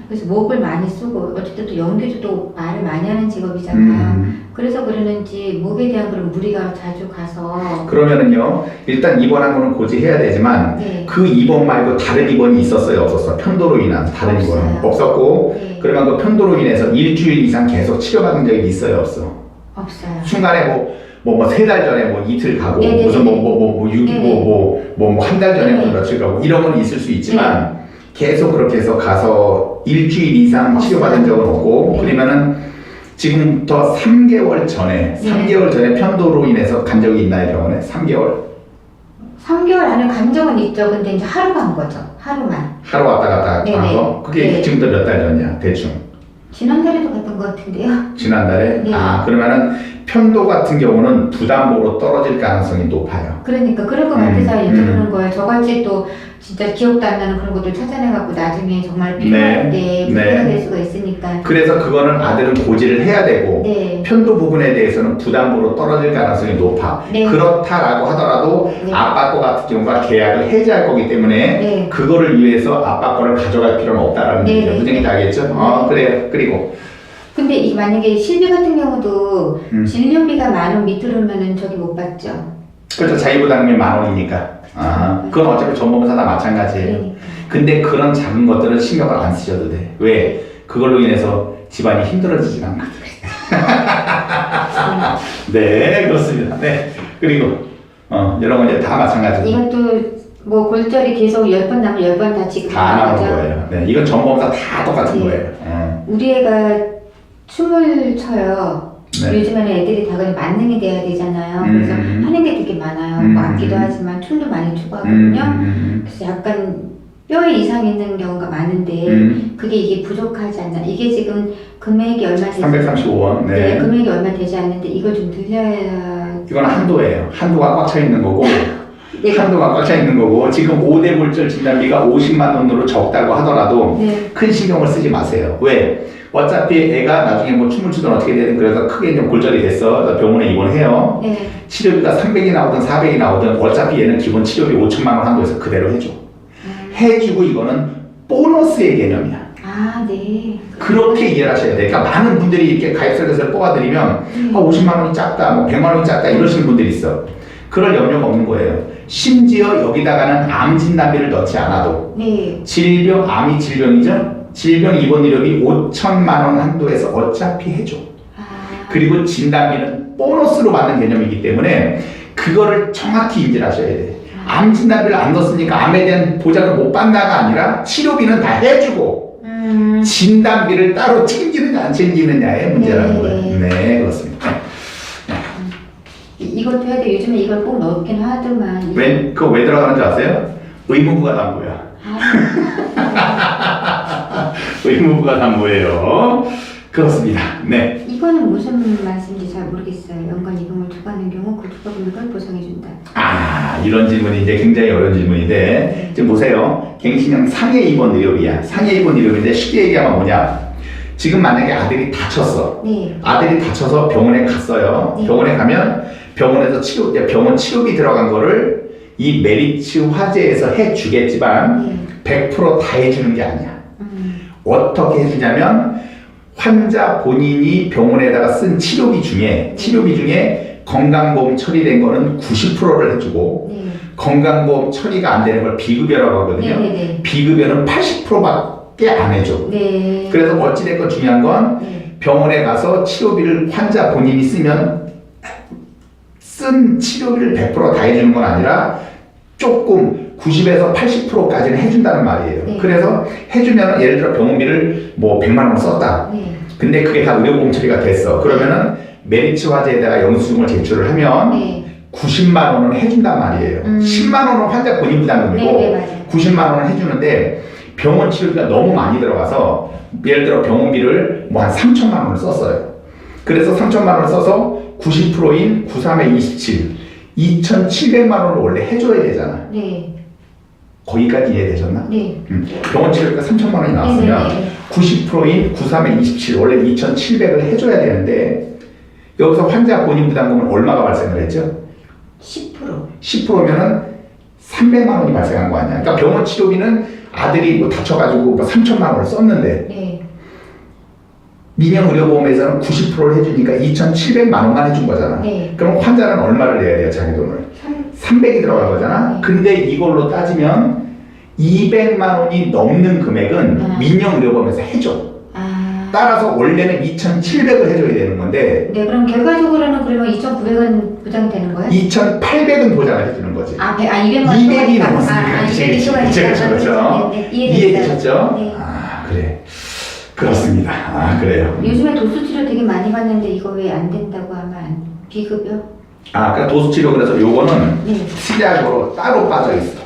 Speaker 2: 그래서 목을 많이 쓰고 어쨌든 또 연기도 또 말을 많이 하는 직업이잖아요. 그래서 그러는지 목에 대한 그런 무리가 자주 가서
Speaker 1: 그러면은요 일단 입원한 거는 고지해야 되지만
Speaker 2: 네.
Speaker 1: 그 입원 말고 다른 입원이 있었어요 없었어? 편도로 인한 다른
Speaker 2: 없어요.
Speaker 1: 입원은 없었고
Speaker 2: 네.
Speaker 1: 그러면 그 편도로 인해서 일주일 이상 계속 치료받은 적이 있어요 없어?
Speaker 2: 없어요.
Speaker 1: 중간에 뭐 3달 전에 뭐 이틀 가고
Speaker 2: 네네네.
Speaker 1: 무슨 한 달 전에 뭐
Speaker 2: 네네.
Speaker 1: 며칠 가고 이런 건 있을 수 있지만 계속 그렇게 해서 가서 일주일 이상 치료받은 적은 없고
Speaker 2: 네.
Speaker 1: 그러면은 지금부터 3개월 전에 3개월 전에 편도로 인해서 간 적이 있나요 병원에? 3개월?
Speaker 2: 3개월 안에 간 적은 있죠. 근데 이제 하루 간 거죠. 하루만.
Speaker 1: 하루 왔다 갔다
Speaker 2: 네네.
Speaker 1: 한 거? 그게
Speaker 2: 네.
Speaker 1: 지금부터 몇 달 전이야 대충?
Speaker 2: 지난달에도 갔던 것 같은데요.
Speaker 1: 지난달에?
Speaker 2: 네.
Speaker 1: 그러면은 편도 같은 경우는 부담보로 떨어질 가능성이 높아요.
Speaker 2: 그러니까 그럴 것 같아서 여쭤보는 거예요. 저같이 또 진짜 기억도 안 나는 그런 것들 찾아내갖고 나중에 정말 필요할 때 문제가 될 수가 있으니까.
Speaker 1: 그래서 그거는 아들은 고지를 해야 되고
Speaker 2: 네.
Speaker 1: 편도 부분에 대해서는 부담보로 떨어질 가능성이 높아.
Speaker 2: 네.
Speaker 1: 그렇다라고 하더라도
Speaker 2: 네.
Speaker 1: 아빠 거 같은 경우가 계약을 해지할 거기 때문에
Speaker 2: 네.
Speaker 1: 그거를 위해서 아빠 거를 가져갈 필요는 없다라는
Speaker 2: 네.
Speaker 1: 얘기죠. 무정이 알겠죠? 그래요. 그리고
Speaker 2: 근데 이 만약에 실비 같은 경우도 진료비가 10,000원 밑으로면은 저기 못 받죠.
Speaker 1: 그렇죠. 자기부담금이 10,000원이니까. 그건 어차피 전범사 다 마찬가지예요.
Speaker 2: 그러니까.
Speaker 1: 근데 그런 작은 것들은 신경을 안 쓰셔도 돼. 왜? 그걸로 인해서 집안이 힘들어지진 않거든. 네, 그렇습니다. 네. 그리고, 이런 건 이제 다 마찬가지고.
Speaker 2: 이것도 뭐 골절이 계속 10번 나면 10번 다 지금
Speaker 1: 다 나오는 거예요. 네. 이건 전범사 다 똑같은
Speaker 2: 네.
Speaker 1: 거예요.
Speaker 2: 우리 애가 춤을 춰요.
Speaker 1: 네.
Speaker 2: 요즘에는 애들이 다 그냥 만능이 돼야 되잖아요. 그래서 하는 게 되게 많아요. 뭐 악기도 하지만 춤도 많이 추고 하거든요. 그래서 약간 뼈에 이상 있는 경우가 많은데 그게 이게 부족하지 않나. 이게 지금 금액이 얼마 되지
Speaker 1: 335원.
Speaker 2: 네,
Speaker 1: 네.
Speaker 2: 금액이 얼마 되지 않는데 이걸 좀 들려야.
Speaker 1: 이건 한도예요. 한도가 꽉 차 있는 거고.
Speaker 2: 네.
Speaker 1: 한도가 꽉 차 있는 거고. 지금 5대 골절 진단비가 50만 원으로 적다고 하더라도
Speaker 2: 네.
Speaker 1: 큰 신경을 쓰지 마세요. 왜? 어차피 애가 나중에 뭐 춤을 추든 어떻게 되든 그래서 크게 좀 골절이 됐어. 그래서 병원에 입원해요.
Speaker 2: 네.
Speaker 1: 치료비가 300이 나오든 400이 나오든 어차피 얘는 기본 치료비 5천만 원 한도에서 그대로 해줘. 해주고 이거는 보너스의 개념이야.
Speaker 2: 아, 네.
Speaker 1: 그렇게 이해를 하셔야 돼. 그러니까 많은 분들이 이렇게 가입설계서를 뽑아드리면 50만 원이 작다, 뭐 100만 원이 작다 이러시는 분들이 있어. 그럴 염려가 없는 거예요. 심지어 여기다가는 암 진단비를 넣지 않아도
Speaker 2: 네.
Speaker 1: 질병, 암이 질병이죠? 질병 입원 의료비 5천만 원 한도에서 어차피 해줘.
Speaker 2: 아,
Speaker 1: 그리고 진단비는 보너스로 받는 개념이기 때문에 그거를 정확히 인지를 하셔야 돼. 암 진단비를 안 넣었으니까 암에 대한 보장을 못 받나가 아니라 치료비는 다 해주고 진단비를 따로 챙기느냐 안 챙기느냐의 문제라는 거예요. 네, 그렇습니다.
Speaker 2: 이것도 해야 돼. 요즘에 이걸 꼭 넣긴 하더만.
Speaker 1: 그거 왜 들어가는지 아세요? 의무부가 나온 거야. 의무부가 담보예요. 그렇습니다. 네.
Speaker 2: 이거는 무슨 말씀인지 잘 모르겠어요. 연간 이금을 투과하는 경우 그 투과 금액을 보상해준다.
Speaker 1: 이런 질문이 이제 굉장히 어려운 질문인데, 지금 보세요. 갱신형 상해 입원 의료비야. 상해 입원 의료비인데 쉽게 얘기하면 뭐냐? 지금 만약에 아들이 다쳤어.
Speaker 2: 네.
Speaker 1: 아들이 다쳐서 병원에 갔어요.
Speaker 2: 네.
Speaker 1: 병원에 가면 병원에서 병원 치료비 들어간 거를 이 메리츠 화재에서 해주겠지만
Speaker 2: 네.
Speaker 1: 100% 다 해주는 게 아니야. 어떻게 해주냐면 환자 본인이 병원에다가 쓴 치료비 중에 건강보험 처리된 거는 90%를 해주고
Speaker 2: 네.
Speaker 1: 건강보험 처리가 안 되는 걸 비급여라고 하거든요.
Speaker 2: 네.
Speaker 1: 비급여는 80%밖에 안 해줘.
Speaker 2: 네.
Speaker 1: 그래서 어찌됐건 중요한 건
Speaker 2: 네.
Speaker 1: 병원에 가서 치료비를 환자 본인이 쓰면 쓴 치료비를 100% 다 해주는 건 아니라 조금 90에서 80%까지는 해준다는 말이에요.
Speaker 2: 네.
Speaker 1: 그래서 해주면 예를 들어 병원비를 뭐 100만 원 썼다.
Speaker 2: 네.
Speaker 1: 근데 그게 다 의료보험 처리가 됐어. 그러면은 메리츠 화재에다가 영수증을 제출을 하면
Speaker 2: 네.
Speaker 1: 90만 원은 해준단 말이에요. 10만 원은 환자 본인 부담금이고
Speaker 2: 네, 맞아요.
Speaker 1: 90만 원은 해주는데 병원 치료비가 너무 많이 들어가서 예를 들어 병원비를 뭐 한 3천만 원을 썼어요. 그래서 3천만 원을 써서 90%인 93에 27, 2,700만 원을 원래 해줘야 되잖아.
Speaker 2: 네.
Speaker 1: 거기까지 이해되셨나?
Speaker 2: 네.
Speaker 1: 병원 치료비가 3천만 원이 나왔으면
Speaker 2: 네.
Speaker 1: 90%인 93에 27, 원래 2,700을 해줘야 되는데 여기서 환자 본인 부담금은 얼마가 발생을 했죠?
Speaker 2: 10%.
Speaker 1: 10%면은 300만 원이 발생한 거 아니야. 그러니까 병원 치료비는 아들이 뭐 다쳐가지고 뭐 3천만 원을 썼는데
Speaker 2: 네.
Speaker 1: 민영의료보험에서는 90%를 해주니까 2,700만 원만 해준 거잖아.
Speaker 2: 네.
Speaker 1: 그럼 환자는 얼마를 내야 돼요, 자기 돈을? 300이 들어갈 거잖아.
Speaker 2: 네.
Speaker 1: 근데 이걸로 따지면 200만 원이 넘는 금액은 민영의료보험에서 해줘. 따라서 원래는 2,700을 해줘야 되는 건데
Speaker 2: 네, 그럼 결과적으로는 그러면 2,900원 보장되는 거예요?
Speaker 1: 2,800은 보장을 해주는 거지.
Speaker 2: 200만
Speaker 1: 200이 넘었으니까.
Speaker 2: 200이 추가되니까.
Speaker 1: 그렇죠.
Speaker 2: 네,
Speaker 1: 이해되셨죠?
Speaker 2: 네.
Speaker 1: 그래. 그렇습니다. 그래요.
Speaker 2: 요즘에 도수치료 되게 많이 받는데 이거 왜 안 된다고 하면 비급여?
Speaker 1: 그러니까 도수치료 그래서 요거는
Speaker 2: 네.
Speaker 1: 특약으로 따로 빠져 있어.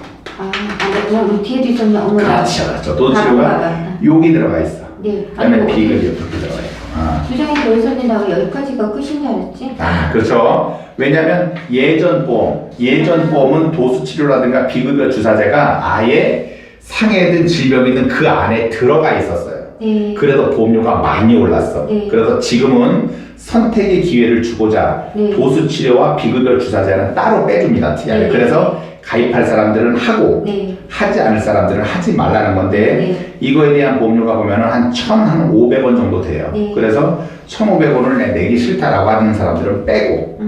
Speaker 2: 네, 뒤에도 있었나? 어머,
Speaker 1: 그렇죠. 도수치료가
Speaker 2: 봐봐.
Speaker 1: 여기 들어가 있어.
Speaker 2: 네.
Speaker 1: 그다음에 비급여 이렇게 들어가 있고.
Speaker 2: 주장이 더 있었는데 나 여기까지가 끝인 줄 알았지?
Speaker 1: 그렇죠. 왜냐하면 예전 보험은 도수치료라든가 비급여 주사제가 아예 상해든 질병이 있는 그 안에 들어가 있었어요.
Speaker 2: 네.
Speaker 1: 그래도 보험료가 많이 올랐어.
Speaker 2: 네.
Speaker 1: 그래서 지금은 선택의 기회를 주고자
Speaker 2: 네.
Speaker 1: 도수치료와 비급여 주사제는 따로 빼줍니다. 특약에.
Speaker 2: 네.
Speaker 1: 그래서 가입할 사람들은 하고
Speaker 2: 네.
Speaker 1: 하지 않을 사람들은 하지 말라는 건데
Speaker 2: 네.
Speaker 1: 이거에 대한 보험료가 보면은 한 1,500원 정도 돼요.
Speaker 2: 네.
Speaker 1: 그래서 1,500원을 내기 싫다라고 하는 사람들은 빼고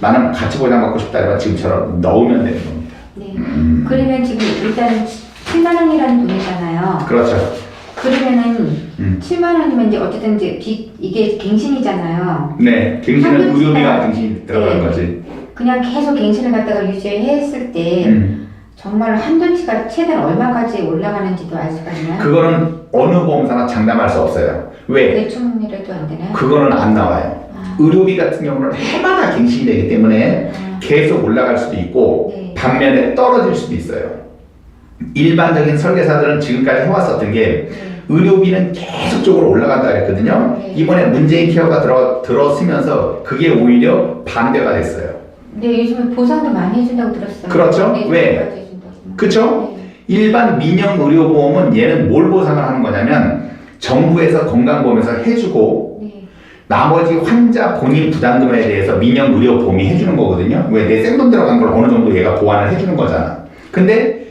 Speaker 1: 나는 같이 보장받고 싶다면 지금처럼 넣으면 되는 겁니다.
Speaker 2: 네. 그러면 지금 일단 7만 원이라는 돈이잖아요.
Speaker 1: 그렇죠.
Speaker 2: 그러면은 7만 원이면 이제 어쨌든 이제 이게 갱신이잖아요.
Speaker 1: 네, 갱신은
Speaker 2: 한두
Speaker 1: 의료비가
Speaker 2: 시간,
Speaker 1: 갱신이 들어가는
Speaker 2: 네.
Speaker 1: 거지.
Speaker 2: 그냥 계속 갱신을 갖다가 유지했을 때 정말 한도치가 최대 얼마까지 올라가는지도 알 수가 있나요?
Speaker 1: 그거는 어느 보험사나 장담할 수 없어요. 왜?
Speaker 2: 대충이라도 안 되나요?
Speaker 1: 그거는 안 나와요. 의료비 같은 경우는 해마다 갱신이 되기 때문에 계속 올라갈 수도 있고
Speaker 2: 네.
Speaker 1: 반면에 떨어질 수도 있어요. 일반적인 설계사들은 지금까지 해왔었던 게 의료비는 계속적으로 올라간다 그랬거든요.
Speaker 2: 네.
Speaker 1: 이번에 문재인 케어가 들어서면서 그게 오히려 반대가 됐어요.
Speaker 2: 네, 요즘에 보상도 많이 해준다고 들었어요.
Speaker 1: 그렇죠.
Speaker 2: 네,
Speaker 1: 왜?
Speaker 2: 해준다고.
Speaker 1: 그쵸?
Speaker 2: 네.
Speaker 1: 일반 민영 의료보험은 얘는 뭘 보상을 하는 거냐면 정부에서 건강보험에서 해주고
Speaker 2: 네.
Speaker 1: 나머지 환자 본인 부담금에 대해서 민영 의료보험이 해주는 거거든요. 왜? 내 생돈 들어간 걸 어느 정도 얘가 보완을 해주는 거잖아. 근데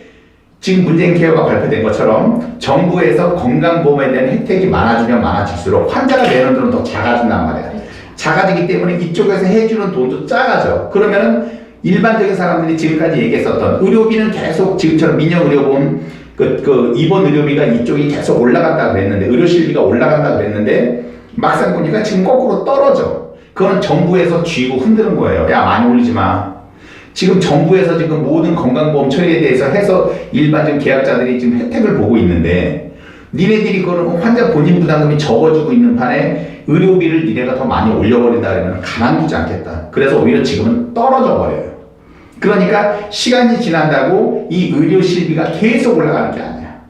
Speaker 1: 지금 문재인 케어가 발표된 것처럼 정부에서 건강보험에 대한 혜택이 많아지면 많아질수록 환자가 내는 돈은 더 작아진단 말이야. 작아지기 때문에 이쪽에서 해주는 돈도 작아져. 그러면은 일반적인 사람들이 지금까지 얘기했었던 의료비는 계속 지금처럼 민영의료보험 입원 의료비가 이쪽이 계속 올라간다 그랬는데 의료실비가 올라간다 그랬는데 막상 보니까 지금 거꾸로 떨어져. 그건 정부에서 쥐고 흔드는 거예요. 야, 많이 올리지 마. 지금 정부에서 지금 모든 건강보험 처리에 대해서 해서 일반적인 계약자들이 지금 혜택을 보고 있는데 니네들이 그런 환자 본인 부담금이 적어지고 있는 판에 의료비를 니네가 더 많이 올려버린다 그러면 가만두지 않겠다. 그래서 오히려 지금은 떨어져 버려요. 그러니까 시간이 지난다고 이 의료실비가 계속 올라가는 게 아니야.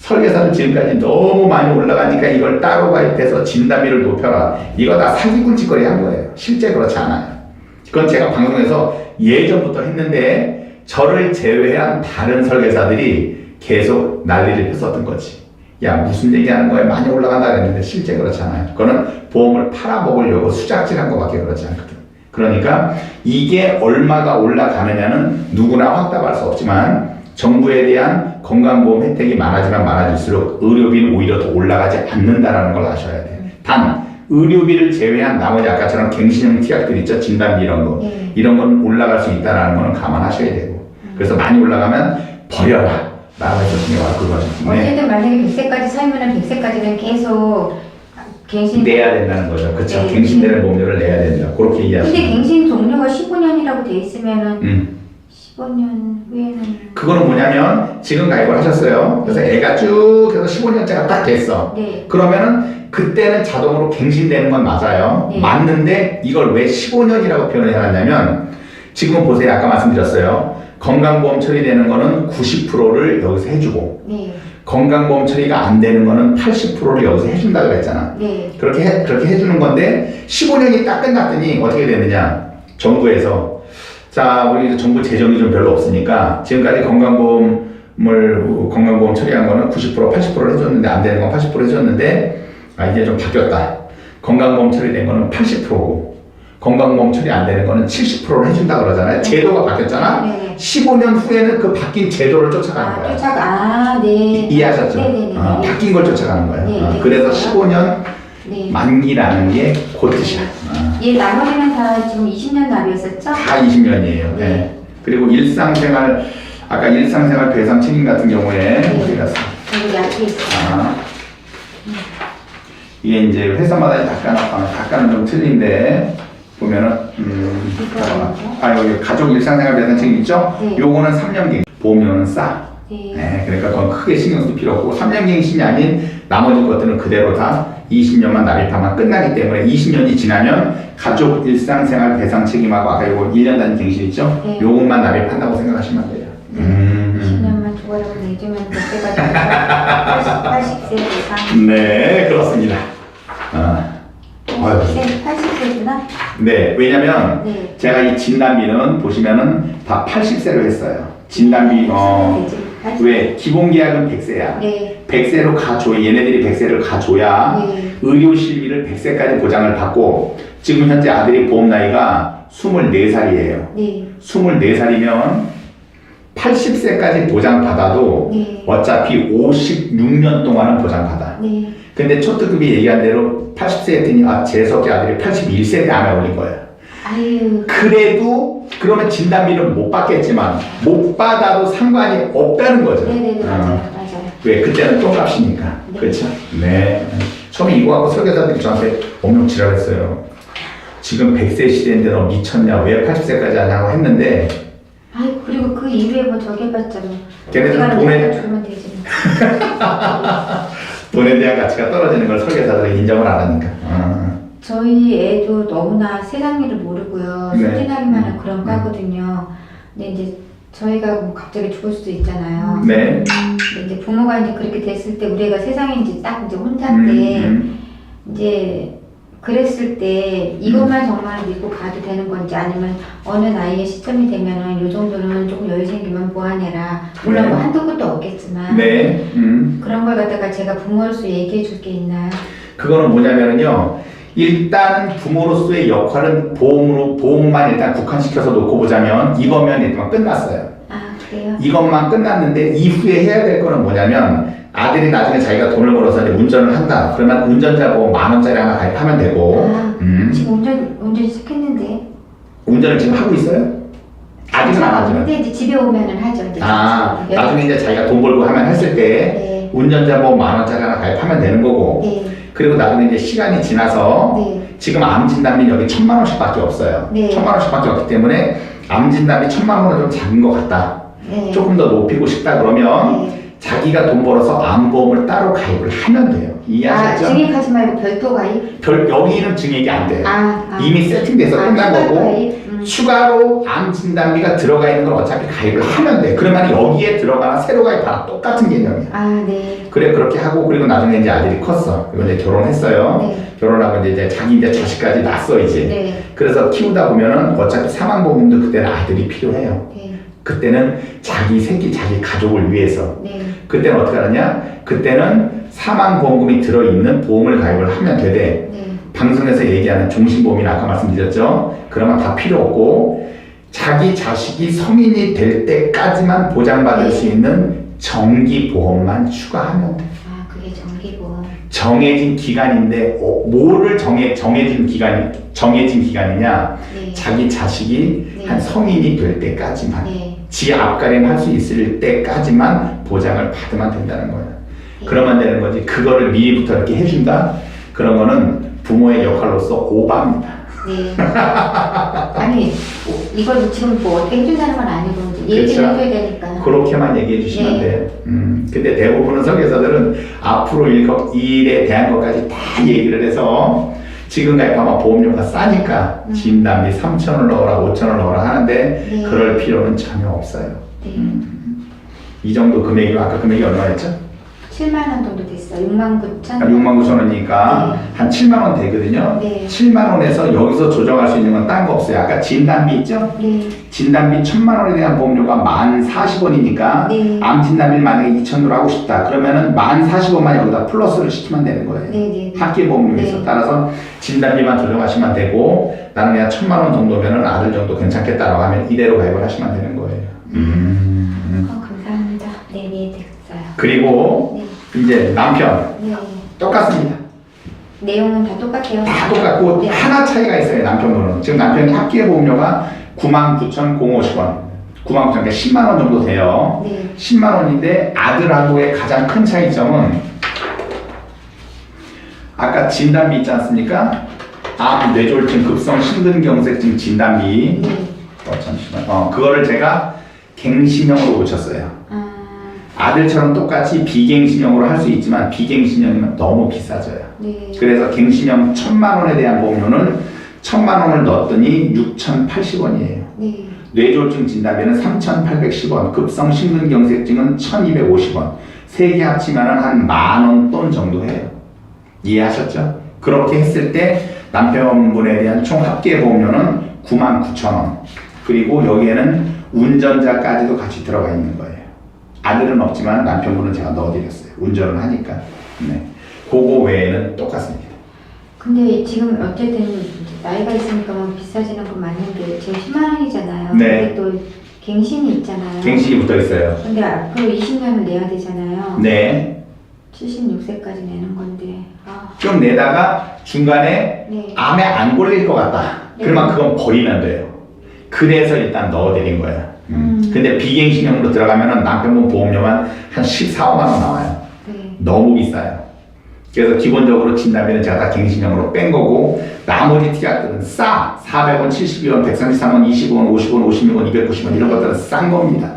Speaker 1: 설계사는 지금까지 너무 많이 올라가니까 이걸 따로 가입해서 진단비를 높여라. 이거 다 사기꾼 짓거리 한 거예요. 실제 그렇지 않아요. 그건 제가 방송에서 예전부터 했는데 저를 제외한 다른 설계사들이 계속 난리를 폈었던 거지. 야, 무슨 얘기하는 거야? 많이 올라간다 그랬는데 실제 그렇지 않아요. 그거는 보험을 팔아먹으려고 수작질한 거밖에 그렇지 않거든. 그러니까 이게 얼마가 올라가느냐는 누구나 확답할 수 없지만 정부에 대한 건강보험 혜택이 많아지면 많아질수록 의료비는 오히려 더 올라가지 않는다라는 걸 아셔야 돼요. 단 의료비를 제외한 나머지 아까처럼 갱신형 치약들 있죠. 진단비 이런 거. 이런 건 올라갈 수 있다는 거는 감안하셔야 되고. 그래서 많이 올라가면 버려라. 나라에서 신경을 그거죠.
Speaker 2: 어쨌든 만약에 100세까지 살면은 100세까지는 계속 갱신
Speaker 1: 내야 된다는 거죠. 그렇죠.
Speaker 2: 네.
Speaker 1: 갱신되는 보험료를 내야 된다. 그렇게 이해하시면.
Speaker 2: 근데 갱신 종료가 15년이라고 돼 있으면은 15년 후에는
Speaker 1: 그거는 뭐냐면 지금 가입을 하셨어요. 그래서 애가 쭉 해서 15년째가 딱 됐어.
Speaker 2: 네.
Speaker 1: 그러면은 그때는 자동으로 갱신되는 건 맞아요.
Speaker 2: 네.
Speaker 1: 맞는데 이걸 왜 15년이라고 표현을 해놨냐면 지금 보세요. 아까 말씀드렸어요. 건강보험 처리되는 거는 90%를 여기서 해주고
Speaker 2: 네.
Speaker 1: 건강보험 처리가 안 되는 거는 80%를 여기서 해준다고 그랬잖아.
Speaker 2: 네.
Speaker 1: 그렇게 해주는 건데 15년이 딱 끝났더니 어떻게 되느냐. 정부에서 자, 우리 정부 재정이 좀 별로 없으니까 지금까지 건강보험 처리한 거는 90%, 80%를 해줬는데 안 되는 건 80% 해줬는데 이제 좀 바뀌었다. 건강보험 처리된 거는 80%고 건강보험 처리 안 되는 거는 70%를 해준다 그러잖아요. 제도가 바뀌었잖아.
Speaker 2: 네.
Speaker 1: 15년 후에는 그 바뀐 제도를 쫓아가는 거야.
Speaker 2: 네.
Speaker 1: 이해하셨죠?
Speaker 2: 네네네.
Speaker 1: 바뀐 걸 쫓아가는 거예요.
Speaker 2: 네.
Speaker 1: 그래서 15년
Speaker 2: 네.
Speaker 1: 만기라는 게 그 뜻이야.
Speaker 2: 예, 나머지는 다 지금 20년 납이었었죠?
Speaker 1: 다 20년이에요. 네. 그리고 일상생활, 아까 일상생활 배상 책임 같은 경우에 어디 갔어?
Speaker 2: 여기 앞에 있어요.
Speaker 1: 이게 이제 회사마다 약간은 좀 틀린데 보면은 여기 가족 일상생활 배상 책임 있죠?
Speaker 2: 네.
Speaker 1: 요거는 3년갱, 보험료는 싸.
Speaker 2: 네.
Speaker 1: 네, 그러니까 그건 크게 신경 쓸 필요 없고 3년갱신이 아닌 나머지 것들은 그대로 다 20년만 납입하면 끝나기 때문에 20년이 지나면 가족 일상생활 배상 책임하고 아까 요거 1년 단위 갱신 있죠?
Speaker 2: 네.
Speaker 1: 요것만 납입한다고 생각하시면 돼요.
Speaker 2: 20년만 조가라고 내주면 그때가 되죠. 80세 이상.
Speaker 1: 네, 그렇습니다.
Speaker 2: 80세구나?
Speaker 1: 네, 왜냐면
Speaker 2: 네.
Speaker 1: 제가 이 진단비는 보시면은 다 80세로 했어요. 진단비, 왜? 기본계약은 100세야.
Speaker 2: 네.
Speaker 1: 100세로 가줘야, 얘네들이 100세를 가줘야
Speaker 2: 네.
Speaker 1: 의료 실비를 100세까지 보장을 받고 지금 현재 아들이 보험 나이가 24살이에요.
Speaker 2: 네.
Speaker 1: 24살이면 80세까지 보장받아도
Speaker 2: 네.
Speaker 1: 어차피 56년 동안은 보장받아.
Speaker 2: 네.
Speaker 1: 근데 초특급이 얘기한 대로 80세 했더니 재석이 아들이 81세 때 암에 걸린 거예요.
Speaker 2: 아유.
Speaker 1: 그래도 그러면 진단비는 못 받겠지만 못 받아도 상관이 없다는 거죠.
Speaker 2: 네네네, 맞아요.
Speaker 1: 왜? 그때는 똥값이니까.
Speaker 2: 네.
Speaker 1: 그렇죠? 네. 처음에 이거 갖고 설계사들이 저한테 엄청 지랄했어요. 지금 100세 시대인데 너 미쳤냐? 왜 80세까지 하냐고 했는데
Speaker 2: 아유, 그리고 그 이후에 뭐 저기 해봤자 뭐.
Speaker 1: 걔네들은 돈에
Speaker 2: 주면 되지.
Speaker 1: 돈에 대한 가치가 떨어지는 걸 설계사들이 인정을 안 하니까.
Speaker 2: 저희 애도 너무나 세상 일을 모르고요.
Speaker 1: 네.
Speaker 2: 순진하기만 한 그런 거거든요. 근데 이제 저희가 뭐 갑자기 죽을 수도 있잖아요.
Speaker 1: 네.
Speaker 2: 근데 이제 부모가 이제 그렇게 됐을 때 우리가 세상에 이제 딱 이제 혼자인데 이제 그랬을 때 이것만 정말 믿고 가도 되는 건지 아니면 어느 나이에 시점이 되면은 요 정도는 조금 여유 생기면 보완해라. 물론
Speaker 1: 네.
Speaker 2: 뭐 한도 끝도 없겠지만
Speaker 1: 네.
Speaker 2: 그런 걸 갖다가 제가 부모로서 얘기해 줄 게 있나요?
Speaker 1: 그거는 뭐냐면요. 일단은 부모로서의 역할은 보험만 일단 국한시켜서 놓고 보자면 이거면 일단 끝났어요.
Speaker 2: 아, 그래요?
Speaker 1: 이것만 끝났는데 이후에 해야 될 거는 뭐냐면 아들이 나중에 자기가 돈을 벌어서 이제 운전을 한다. 그러면 운전자 보험 10,000원짜리 하나 가입하면 되고.
Speaker 2: 지금 운전 시작했는데.
Speaker 1: 운전을 지금 하고 있어요? 아직은 안 하지만.
Speaker 2: 근데 이제 집에 오면은 하죠. 이제
Speaker 1: 나중에 이제 자기가 돈 벌고 하면 했을 때
Speaker 2: 네.
Speaker 1: 운전자 보험 10,000원짜리 하나 가입하면 되는 거고.
Speaker 2: 네.
Speaker 1: 그리고 나중에 이제 시간이 지나서
Speaker 2: 네. 지금
Speaker 1: 지금 암 진단비는 여기 1,000,000원씩밖에 없어요.
Speaker 2: 네.
Speaker 1: 1,000,000원씩밖에 없기 때문에 암 진단비 1,000,000원은 좀 작은 것 같다.
Speaker 2: 네.
Speaker 1: 조금 더 높이고 싶다 그러면
Speaker 2: 네.
Speaker 1: 자기가 돈 벌어서 암보험을 따로 가입을 하면 돼요. 이해하셨죠?
Speaker 2: 증액하지 말고 별도 가입?
Speaker 1: 여기는 증액이 안 돼요.
Speaker 2: 아.
Speaker 1: 이미 세팅돼서 끝난
Speaker 2: 추가
Speaker 1: 거고
Speaker 2: 가입?
Speaker 1: 추가로 암 진단비가 들어가 있는 건 어차피 가입을 하면 돼. 그러면 여기에 들어가나 새로 가입하나 똑같은 개념이야.
Speaker 2: 아, 네.
Speaker 1: 그래 그렇게 하고 그리고 나중에 이제 아들이 컸어. 그리고 이제 결혼했어요.
Speaker 2: 네.
Speaker 1: 결혼하고 이제 자기 이제 자식까지 낳았어 이제.
Speaker 2: 네.
Speaker 1: 그래서 키우다 보면은 어차피 사망보험도 그때는 아들이 필요해요.
Speaker 2: 네.
Speaker 1: 그때는 자기 새끼 자기 가족을 위해서.
Speaker 2: 네.
Speaker 1: 그때는 어떻게 하느냐? 그때는 사망보험금이 들어있는 보험을 가입을 하면 되되
Speaker 2: 네.
Speaker 1: 방송에서 얘기하는 종신보험이나 아까 말씀드렸죠? 그런 건 다 필요 없고 자기 자식이 성인이 될 때까지만 보장받을
Speaker 2: 네.
Speaker 1: 수 있는 정기보험만 추가하면 돼.
Speaker 2: 아, 그게 정기보험.
Speaker 1: 정해진 기간인데 뭐를 정해진 기간이냐?
Speaker 2: 네.
Speaker 1: 자기 자식이
Speaker 2: 네.
Speaker 1: 한 성인이 될 때까지만
Speaker 2: 네.
Speaker 1: 지 앞가림 할 수 있을 때까지만 보장을 받으면 된다는 거야.
Speaker 2: 네.
Speaker 1: 그러면 되는 거지. 그거를 미리부터 이렇게 해준다? 그런 거는 부모의 역할로서 오바입니다.
Speaker 2: 네. 아니, 이걸 지금 뭐 어떻게 해준다는 건 아니고, 이제 얘기를
Speaker 1: 그렇죠.
Speaker 2: 해줘야 되니까.
Speaker 1: 그렇게만 얘기해 주시면
Speaker 2: 네.
Speaker 1: 돼. 근데 대부분의 설계사들은 앞으로 일에 대한 것까지 다 얘기를 해서 지금 가입하면 보험료가 싸니까 진단비 3,000원 넣어라, 5,000원 넣어라 하는데
Speaker 2: 네.
Speaker 1: 그럴 필요는 전혀 없어요.
Speaker 2: 네.
Speaker 1: 이 정도 금액이면 아까 금액이 얼마였죠?
Speaker 2: 7만 원 정도 됐어요. 69,000원.
Speaker 1: 69,000원이니까
Speaker 2: 네.
Speaker 1: 한 7만 원 되거든요.
Speaker 2: 네.
Speaker 1: 7만 원에서 여기서 조정할 수 있는 건 딴 거 없어요. 아까 진단비 있죠?
Speaker 2: 네.
Speaker 1: 진단비 1,000만 원에 대한 보험료가 10,040원이니까
Speaker 2: 네.
Speaker 1: 암 진단비를 만약에 2,000으로 하고 싶다. 그러면은 10,040원만 여기다 플러스를 시키면 되는 거예요.
Speaker 2: 네. 네.
Speaker 1: 학기 보험료에서
Speaker 2: 네.
Speaker 1: 따라서 진단비만 조정하시면 되고 나는 그냥 1,000만 원 정도면은 아들 정도 괜찮겠다라고 하면 이대로 가입을 하시면 되는 거예요.
Speaker 2: 감사합니다. 네, 네, 됐어요.
Speaker 1: 그리고
Speaker 2: 네.
Speaker 1: 이제 남편
Speaker 2: 네.
Speaker 1: 똑같습니다.
Speaker 2: 내용은 다 똑같아요.
Speaker 1: 다 똑같고
Speaker 2: 네.
Speaker 1: 하나 차이가 있어요. 남편분은 지금 남편이 합계 보험료가 99,050원 99,000원 그러니까 10만 원 정도 돼요.
Speaker 2: 네.
Speaker 1: 10만 원인데 아들하고의 가장 큰 차이점은 아까 진단비 있지 않습니까? 암, 뇌졸중, 급성 심근경색증 진단비
Speaker 2: 네.
Speaker 1: 잠시만 그거를 제가 갱신형으로 고쳤어요.
Speaker 2: 아,
Speaker 1: 아들처럼 똑같이 비갱신형으로 할 수 있지만 비갱신형이면 너무 비싸져요.
Speaker 2: 네.
Speaker 1: 그래서 갱신형 1,000만 원에 대한 보험료는 1,000만 원을 넣었더니 6,080원이에요.
Speaker 2: 네.
Speaker 1: 뇌졸중 진단비는 3,810원, 급성 심근경색증은 1,250원. 세 개 합치면 한 10,000원 돈 정도 해요. 이해하셨죠? 그렇게 했을 때 남편분에 대한 총 합계 보험료는 99,000원. 그리고 여기에는 운전자까지도 같이 들어가 있는 거예요. 아들은 없지만 남편분은 제가 넣어드렸어요. 운전을 하니까. 네. 그거 외에는 똑같습니다.
Speaker 2: 근데 지금 어쨌든 나이가 있으니까 뭐 비싸지는 건 맞는데 지금 10만 원이잖아요.
Speaker 1: 네.
Speaker 2: 근데 또 갱신이 있잖아요.
Speaker 1: 갱신이 붙어 있어요.
Speaker 2: 근데 앞으로 20년을 내야 되잖아요.
Speaker 1: 네.
Speaker 2: 76세까지 내는 건데. 아,
Speaker 1: 좀 내다가 중간에
Speaker 2: 네.
Speaker 1: 암에 안 걸릴 것 같다.
Speaker 2: 네.
Speaker 1: 그러면 그건 버리면 돼요. 그래서 일단 넣어드린 거예요. 근데 비갱신형으로 들어가면은 남편분 보험료만 한 14, 5만 원 나와요.
Speaker 2: 네.
Speaker 1: 너무 비싸요. 그래서 기본적으로 진단비는 제가 다 갱신형으로 뺀 거고 나머지 티약들은 싸. 400원, 72원, 133원, 20원, 50원, 56원, 290원 이런 것들은 싼 겁니다.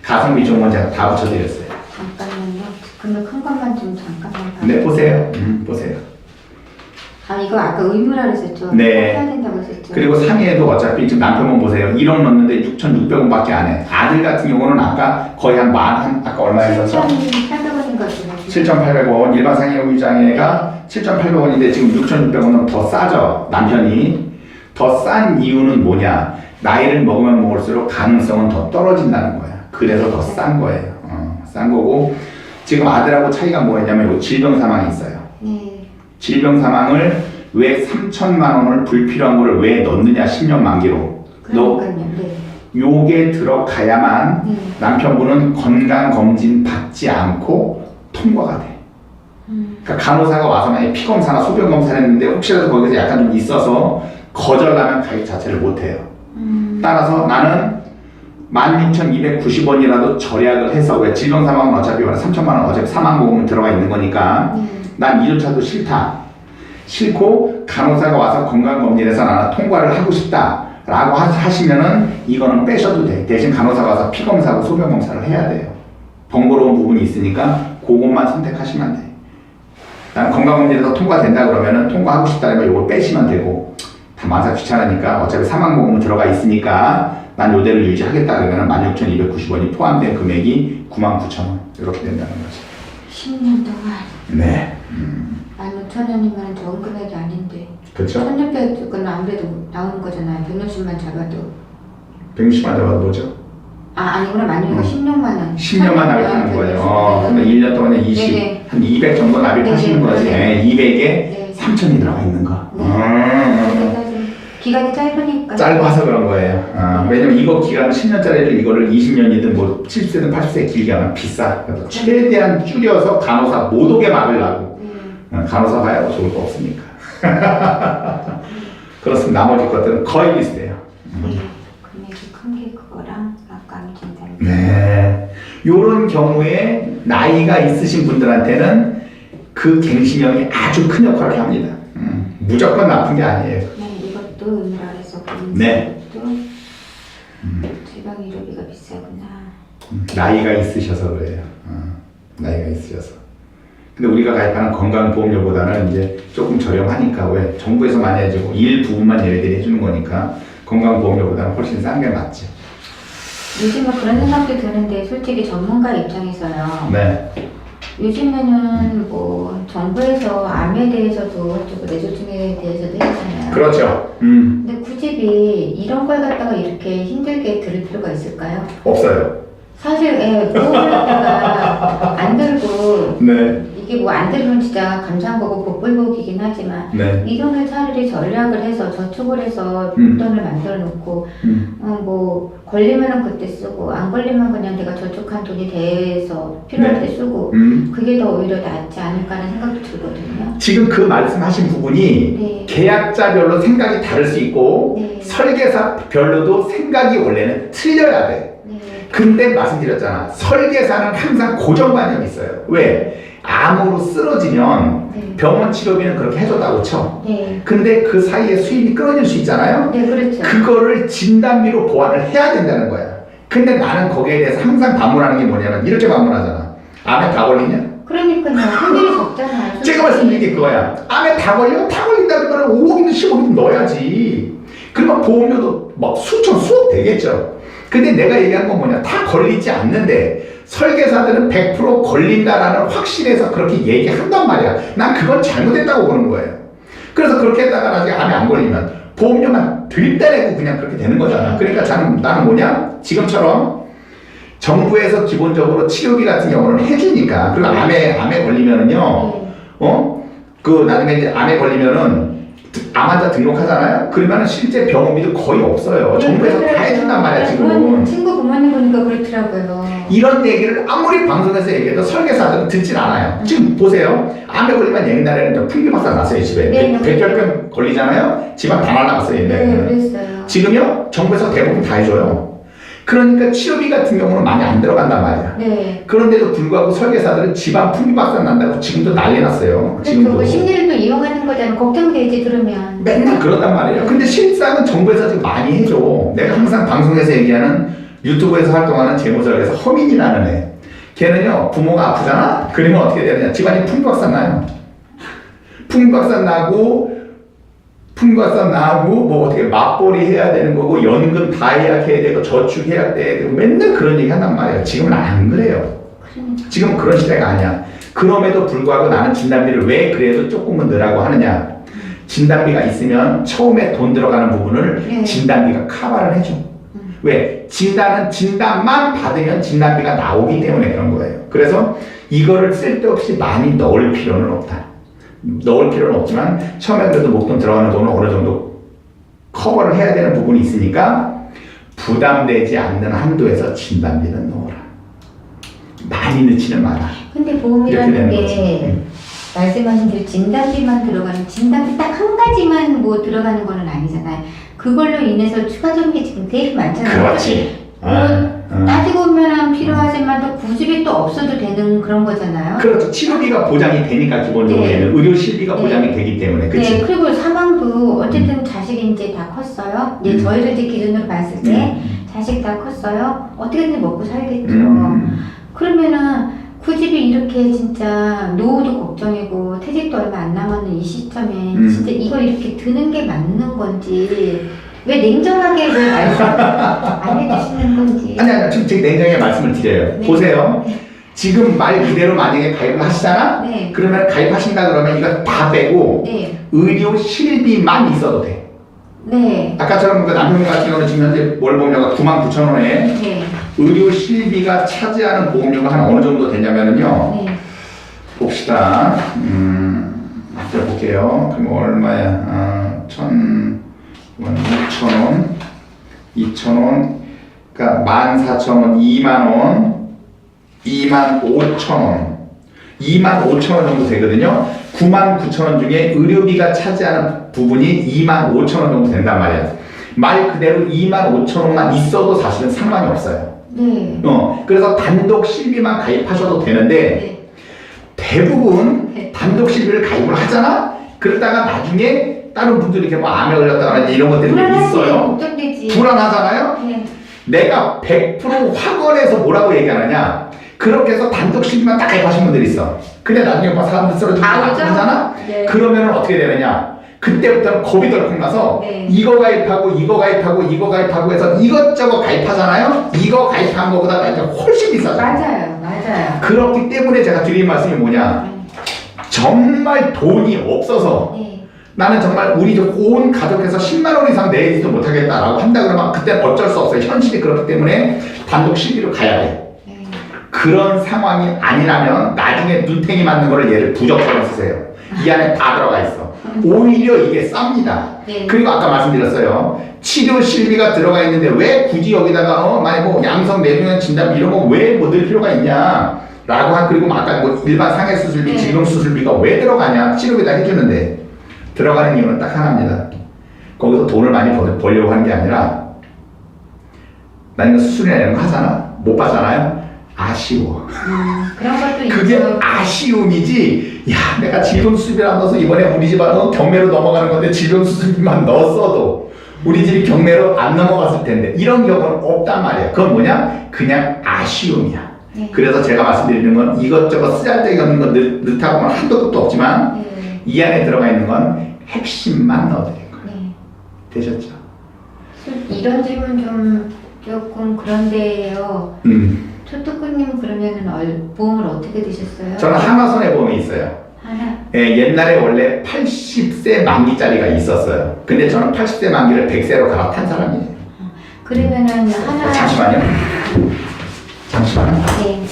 Speaker 1: 가성비 좋은 건 제가 다 붙여드렸어요.
Speaker 2: 잠깐만요. 그러면 큰 것만 좀 잠깐만 봐요.
Speaker 1: 네, 보세요. 보세요.
Speaker 2: 아, 이거 아까 의무라 그랬었죠?
Speaker 1: 네.
Speaker 2: 해야 된다고 했었죠?
Speaker 1: 그리고 상해도 어차피 지금 남편분 보세요. 1억 넣는데 6,600원밖에 안 해. 아들 같은 경우는 아까 거의 아까 얼마 했었죠?
Speaker 2: 7,800원인 것 같아요.
Speaker 1: 7,800원. 일반 상해 의장애가 7,800원인데 지금 6,600원은 더 싸죠. 남편이. 더 싼 이유는 뭐냐? 나이를 먹으면 먹을수록 가능성은 더 떨어진다는 거야. 그래서 더 싼 거예요. 싼 거고 지금 아들하고 차이가 뭐였냐면 질병 사망이 있어요.
Speaker 2: 네.
Speaker 1: 질병 사망을 왜 3,000만 원을 불필요한 거를 왜 넣느냐 10년 만기로.
Speaker 2: 그러니까요. 네.
Speaker 1: 요게 들어가야만
Speaker 2: 네.
Speaker 1: 남편분은 건강검진 받지 않고 통과가 돼. 그러니까 간호사가 와서 만약에 피검사나 소변검사를 했는데 혹시라도 거기서 약간 좀 있어서 거절하면 가입 자체를 못해요. 따라서 나는 16,290원이라도 절약을 해서 왜 질병 사망은 어차피 3,000만 원 어차피 사망보험은 들어가 있는 거니까 난 2주차도 싫다. 싫고 간호사가 와서 건강검진에서 나는 통과를 하고 싶다 라고 하시면은 이거는 빼셔도 돼. 대신 간호사가 와서 피검사하고 소변검사를 해야 돼요. 번거로운 부분이 있으니까 그것만 선택하시면 돼. 나는 건강검진에서 통과된다 그러면은 통과하고 싶다면 이걸 빼시면 되고 다 만사 귀찮으니까 어차피 사망보험은 들어가 있으니까 난 요대로 유지하겠다 그러면 16,290원이 포함된 금액이 99,000원 이렇게 된다는 거죠.
Speaker 2: 10년 동안.
Speaker 1: 네.
Speaker 2: 16,000원이면 적은 금액이 아닌데.
Speaker 1: 그렇죠.
Speaker 2: 1,600은 아무래도 나오는 거잖아요. 160만 잡아도.
Speaker 1: 160만 잡아도 뭐죠?
Speaker 2: 아니구나. 만약에 16만 원.
Speaker 1: 10년만 납입하는 거예요. 그러니까 1년 동안에 20,
Speaker 2: 네네.
Speaker 1: 한 200 정도 납입하시는
Speaker 2: 네네.
Speaker 1: 거지.
Speaker 2: 네네.
Speaker 1: 200에
Speaker 2: 네.
Speaker 1: 3,000이 들어가 있는 거.
Speaker 2: 그러니까 좀 기간이 짧으니까.
Speaker 1: 짧아서 그런 거예요. 왜냐면 이거 기간 10년짜리를 이거를 20년이든 뭐 70세든 80세 길게 하면 비싸. 그래서 최대한 줄여서 간호사 못 오게 막으려고. 간호사 가야 좋을 거 없으니까. 그렇습니다. 나머지 것들은 거의 비슷해요.
Speaker 2: 네. 금액이 큰 게 그거랑 아까 진단.
Speaker 1: 네. 요런 경우에 나이가 있으신 분들한테는 그 갱신형이 아주 큰 역할을 합니다. 무조건 나쁜 게 아니에요.
Speaker 2: 네, 이것도 은밀하게서
Speaker 1: 네.
Speaker 2: 지방 의료비가 비싸구나.
Speaker 1: 나이가 있으셔서 그래요. 나이가 있으셔서. 근데 우리가 가입하는 건강보험료보다는 이제 조금 저렴하니까 왜 정부에서 많이 해주고 일부분만 얘네들이 해주는 거니까 건강보험료보다는 훨씬 싼 게 맞죠.
Speaker 2: 요즘은 그런 생각도 드는데 솔직히 전문가 입장에서요.
Speaker 1: 네.
Speaker 2: 요즘에는 뭐 정부에서 암에 대해서도 좀 뇌졸중에 대해서도 했잖아요.
Speaker 1: 그렇죠.
Speaker 2: 근데 굳이 이런 걸 갖다가 이렇게 힘들게 들을 필요가 있을까요?
Speaker 1: 없어요.
Speaker 2: 사실 보험을 갖다가 안 들고
Speaker 1: 네.
Speaker 2: 이게 뭐 안 들으면 진짜 감사한 거고 복불복이긴 하지만
Speaker 1: 네.
Speaker 2: 이 돈을 차라리 전략을 해서 저축을 해서 돈을 만들어 놓고 뭐 걸리면은 그때 쓰고 안 걸리면 그냥 내가 저축한 돈이 돼서 필요할 때 쓰고 그게 더 오히려 낫지 않을까라는 생각도 들거든요.
Speaker 1: 지금 그 말씀하신 부분이
Speaker 2: 네.
Speaker 1: 계약자별로 생각이 다를 수 있고
Speaker 2: 네.
Speaker 1: 설계사별로도 생각이 원래는 틀려야 돼.
Speaker 2: 네.
Speaker 1: 근데 말씀드렸잖아. 설계사는 항상 고정관념이 있어요. 왜? 암으로 쓰러지면
Speaker 2: 네.
Speaker 1: 병원 치료비는 그렇게 해줬다고 쳐.
Speaker 2: 네.
Speaker 1: 근데 그 사이에 수입이 끊어질 수 있잖아요.
Speaker 2: 네, 그렇죠.
Speaker 1: 그거를 진단비로 보완을 해야 된다는 거야. 근데 나는 거기에 대해서 항상 반문하는 게 뭐냐면 이렇게 반문하잖아. 암에 다 걸리냐?
Speaker 2: 그러니까요. 확률이 적잖아요.
Speaker 1: 제가 말씀드린 게 그거야. 암에 다 걸려? 다 걸린다는 거는 5억이든 10억이든 넣어야지. 그러면 보험료도 막 수천, 수억 되겠죠. 근데 내가 얘기한 건 뭐냐. 다 걸리지 않는데 설계사들은 100% 걸린다라는 확신에서 그렇게 얘기한단 말이야. 난 그건 잘못했다고 보는 거예요. 그래서 그렇게 했다가 나중에 암에 안 걸리면 보험료만 들떼내고 그냥 그렇게 되는 거잖아. 그러니까 나는 뭐냐? 지금처럼 정부에서 기본적으로 치료비 같은 경우는 해주니까. 그리고 암에 걸리면은요, 그 나중에 이제 암에 걸리면은 암 환자 등록하잖아요. 그러면은 실제 병원비도 거의 없어요. 정부에서 다 해준단 말이야, 지금은.
Speaker 2: 친구 부모님 보니까 그렇더라고요.
Speaker 1: 이런 얘기를 아무리 방송에서 얘기해도 설계사들은 듣진 않아요. 지금 보세요. 암에 걸리면 옛날에는 풍기박산 났어요, 집에.
Speaker 2: 네,
Speaker 1: 백혈병 걸리잖아요. 집안 다 날라갔어요, 옛날에는.
Speaker 2: 네, 그랬어요.
Speaker 1: 지금요, 정부에서 대부분 다 해줘요. 그러니까 치료비 같은 경우는 많이 안 들어간단 말이야.
Speaker 2: 네.
Speaker 1: 그런데도 불구하고 설계사들은 집안 풍비박산 난다고 지금도 난리 났어요. 지금도.
Speaker 2: 그 심리를 또 이용하는 거잖아요. 걱정되지 들으면.
Speaker 1: 맨날 그런단 말이에요. 근데 실상은 정부에서 지금 많이 해줘. 내가 항상 방송에서 얘기하는 유튜브에서 활동하는 제모설에서 허민이라는 애. 걔는요, 부모가 아프잖아? 그러면 어떻게 되느냐. 집안이 풍비박산 나요. 풍비박산 나고, 뭐 어떻게 맞벌이 해야 되는 거고, 연금 다 예약해야 되고, 저축 예약해야 되고, 맨날 그런 얘기 한단 말이에요. 지금은 안 그래요. 지금은 그런 시대가 아니야. 그럼에도 불구하고 나는 진단비를 왜 그래도 조금은 넣으라고 하느냐. 진단비가 있으면 처음에 돈 들어가는 부분을 진단비가 커버를 해줘. 왜? 진단만 받으면 진단비가 나오기 때문에 그런 거예요. 그래서 이거를 쓸데없이 많이 넣을 필요는 없다. 넣을 필요는 없지만 처음에 그래도 목돈 들어가는 돈은 어느 정도 커버를 해야 되는 부분이 있으니까 부담되지 않는 한도에서 진단비는 넣어라. 많이 넣지는 마라.
Speaker 2: 근데 보험이라는 게 말씀하신 대로 진단비만 들어가는 진단비 딱 한 가지만 뭐 들어가는 거는 아니잖아요. 그걸로 인해서 추가적인 게 지금 되게 많잖아요.
Speaker 1: 그렇지.
Speaker 2: 따지고 보면 필요하지만 또 굳이 또 없어도 되는 그런 거잖아요.
Speaker 1: 그렇죠. 치료비가 보장이 되니까 기본적으로는 의료 실비가 보장이 되기 때문에. 그치?
Speaker 2: 네. 그리고 사망도 어쨌든 자식이 이제 다 컸어요. 이제 저희들 이제 기준으로 봤을 때 자식 다 컸어요. 어떻게든 먹고 살겠죠. 그러면은 굳이 이렇게 진짜 노후도 걱정이고 퇴직도 얼마 안 남았는 이 시점에 진짜 이걸 이렇게 드는 게 맞는 건지 왜 냉정하게 왜 말씀 안 해주시는 건지.
Speaker 1: 아니 지금 제가 냉정하게 말씀을 드려요.
Speaker 2: 네.
Speaker 1: 보세요. 지금 말 그대로 만약에 가입을 하시잖아?
Speaker 2: 네.
Speaker 1: 그러면 가입하신다 그러면 이거 다 빼고
Speaker 2: 네.
Speaker 1: 의료 실비만 있어도 돼.
Speaker 2: 네.
Speaker 1: 아까처럼 그 남편 같은 경우는 지금 현재 월 보험료가 99,000원에
Speaker 2: 네.
Speaker 1: 의료 실비가 차지하는 보험료가 한 어느 정도 되냐면은요.
Speaker 2: 네.
Speaker 1: 봅시다. 이제 볼게요. 그럼 얼마야? 6,000원, 2,000원, 그러니까 14,000원, 2만원, 25,000원, 25,000원 정도 되거든요. 99,000원 중에 의료비가 차지하는 부분이 25,000원 정도 된단 말이야. 말 그대로 25,000원만 있어도 사실은 상관이 없어요.
Speaker 2: 네.
Speaker 1: 그래서 단독 실비만 가입하셔도 되는데
Speaker 2: 네.
Speaker 1: 대부분
Speaker 2: 네.
Speaker 1: 단독 실비를 가입을 하잖아? 그러다가 나중에 다른 분들이 이렇게 뭐 암에 걸렸다거나 이런 것들이
Speaker 2: 불안하지.
Speaker 1: 있어요.
Speaker 2: 걱정되지.
Speaker 1: 불안하잖아요?
Speaker 2: 네.
Speaker 1: 내가 100% 확언해서 뭐라고 얘기하느냐? 그렇게 해서 단독 실비만 딱 가입하신 분들이 있어. 근데 나중에 막 사람들 쓰러지고 아프잖아?
Speaker 2: 네.
Speaker 1: 그러면 어떻게 되느냐? 그때부터는 겁이 덜컥 나서
Speaker 2: 네.
Speaker 1: 이거 가입하고 이거 가입하고 이거 가입하고 해서 이것저것 가입하잖아요? 이거 가입한 거보다 나중에 훨씬 비싸잖아요.
Speaker 2: 맞아요.
Speaker 1: 그렇기 때문에 제가 드리는 말씀이 뭐냐? 정말 돈이 없어서
Speaker 2: 네.
Speaker 1: 나는 정말 우리 온 가족에서 10만 원 이상 내지도 못하겠다라고 한다 그러면 그때는 어쩔 수 없어요. 현실이 그렇기 때문에 단독 실비로 가야 돼.
Speaker 2: 네.
Speaker 1: 그런 상황이 아니라면 나중에 눈탱이 맞는 거를 얘를 부적처럼 쓰세요. 이 안에 다 들어가 있어. 오히려 이게 쌉니다.
Speaker 2: 네.
Speaker 1: 그리고 아까 말씀드렸어요. 치료 실비가 들어가 있는데 왜 굳이 여기다가 만약 뭐 양성 내중현 진단 이런 거 왜 뭐 넣을 필요가 있냐? 라고 한 그리고 아까 뭐 일반 상해 수술비,
Speaker 2: 네.
Speaker 1: 질병 수술비가 왜 들어가냐? 치료비다 해주는데 들어가는 이유는 딱 하나입니다. 거기서 돈을 많이 벌려고 하는 게 아니라 나는 수술이나 이런 거 하잖아. 못 받잖아요. 아쉬워.
Speaker 2: 그런 것도
Speaker 1: 그게
Speaker 2: 있죠.
Speaker 1: 아쉬움이지. 야, 내가 질병 수술비를 넣어서 이번에 우리 집안은 경매로 넘어가는 건데 질병 수술비만 넣었어도 우리 집이 경매로 안 넘어갔을 텐데 이런 경우는 없단 말이야. 그건 뭐냐? 그냥 아쉬움이야.
Speaker 2: 네.
Speaker 1: 그래서 제가 말씀드리는 건 이것저것 쓰잘데기 없는 거 넣다고 하면 한도 끝도 없지만
Speaker 2: 네.
Speaker 1: 이 안에 들어가 있는 건 핵심만 넣어드린 거예요.
Speaker 2: 네.
Speaker 1: 되셨죠?
Speaker 2: 이런 질문 좀 조금 그런데요. 초특구님 그러면은 보험을 어떻게 드셨어요?
Speaker 1: 저는 하나손해보험이 있어요.
Speaker 2: 하나.
Speaker 1: 예, 옛날에 원래 80세 만기짜리가 있었어요. 근데 저는 80세 만기를 100세로 갈아탄 사람이에요.
Speaker 2: 그러면은 하나.
Speaker 1: 잠시만요. 잠시만요.
Speaker 2: 네.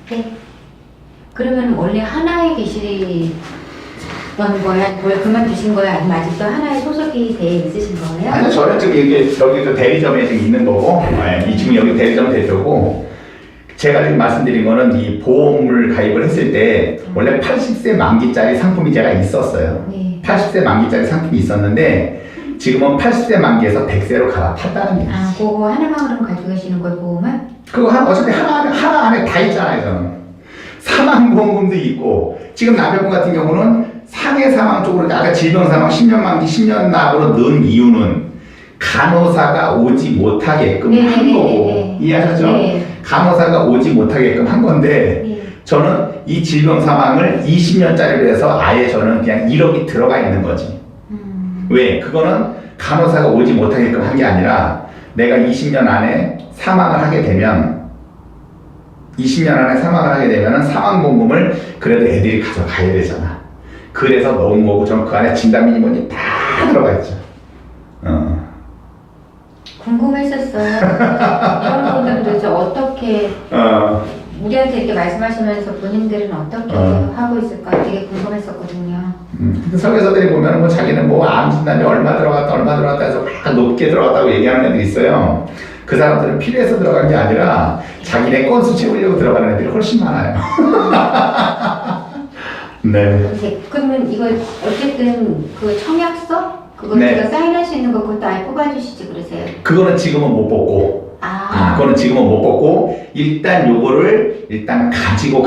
Speaker 2: 네. 그러면 원래 하나에 계시던 거야? 뭘 그만두신 거야? 아니면 아직도 하나에 소속이 돼 있으신 거예요?
Speaker 1: 아니요, 저는 지금 여기 그 대리점에 지금 있는 거고, 이 지금 여기 대리점 대표고, 제가 지금 말씀드린 거는 이 보험을 가입을 했을 때 원래 80세 만기짜리 상품이 제가 있었어요.
Speaker 2: 네.
Speaker 1: 80세 만기짜리 상품이 있었는데 지금은 80세 만기에서 100세로 갈아탔다는 얘기죠.
Speaker 2: 아, 그거 하나만 그럼 가지고 계시는 거예요, 보험은?
Speaker 1: 그거 어차피 하나 안에 다 있잖아요, 저는. 사망보험금도 있고, 지금 남편분 같은 경우는 상해 사망 쪽으로, 아까 질병 사망 10년 만기 10년 납으로 넣은 이유는 간호사가 오지 못하게끔
Speaker 2: 네,
Speaker 1: 한
Speaker 2: 네,
Speaker 1: 거고,
Speaker 2: 네, 네.
Speaker 1: 이해하셨죠?
Speaker 2: 네.
Speaker 1: 간호사가 오지 못하게끔 한 건데,
Speaker 2: 네.
Speaker 1: 저는 이 질병 사망을 20년짜리로 해서 아예 저는 그냥 1억이 들어가 있는 거지. 왜? 그거는 간호사가 오지 못하게끔 한 게 아니라 내가 20년 안에 사망을 하게 되면 20년 안에 사망을 하게 되면 사망보험금을 그래도 애들이 가져가야 되잖아. 그래서 넣은 거고 저는 그 안에 진단민이 뭐니 다 들어가 있죠.
Speaker 2: 궁금했었어요. 이런 분들은 도대체 어떻게 우리한테 이렇게 말씀하시면서 본인들은 어떻게 하고 있을까 되게 궁금했었거든요.
Speaker 1: 근데 설계사들이 보면 뭐 자기는 뭐 암 진단이 얼마 들어갔다 해서 막 높게 들어갔다고 얘기하는 애들이 있어요. 그 사람들은 필요해서 들어간 게 아니라 자기네 건수 채우려고 들어가는 애들이 훨씬 많아요. 네.
Speaker 2: 그러면 이거 어쨌든 그 청약서 그거
Speaker 1: 네.
Speaker 2: 제가 사인할 수 있는 거 그것도 아예 뽑아주시지 그러세요?
Speaker 1: 그거는 지금은 못 뽑고. 그거는 지금은 못 뽑고 일단 요거를 일단 가지고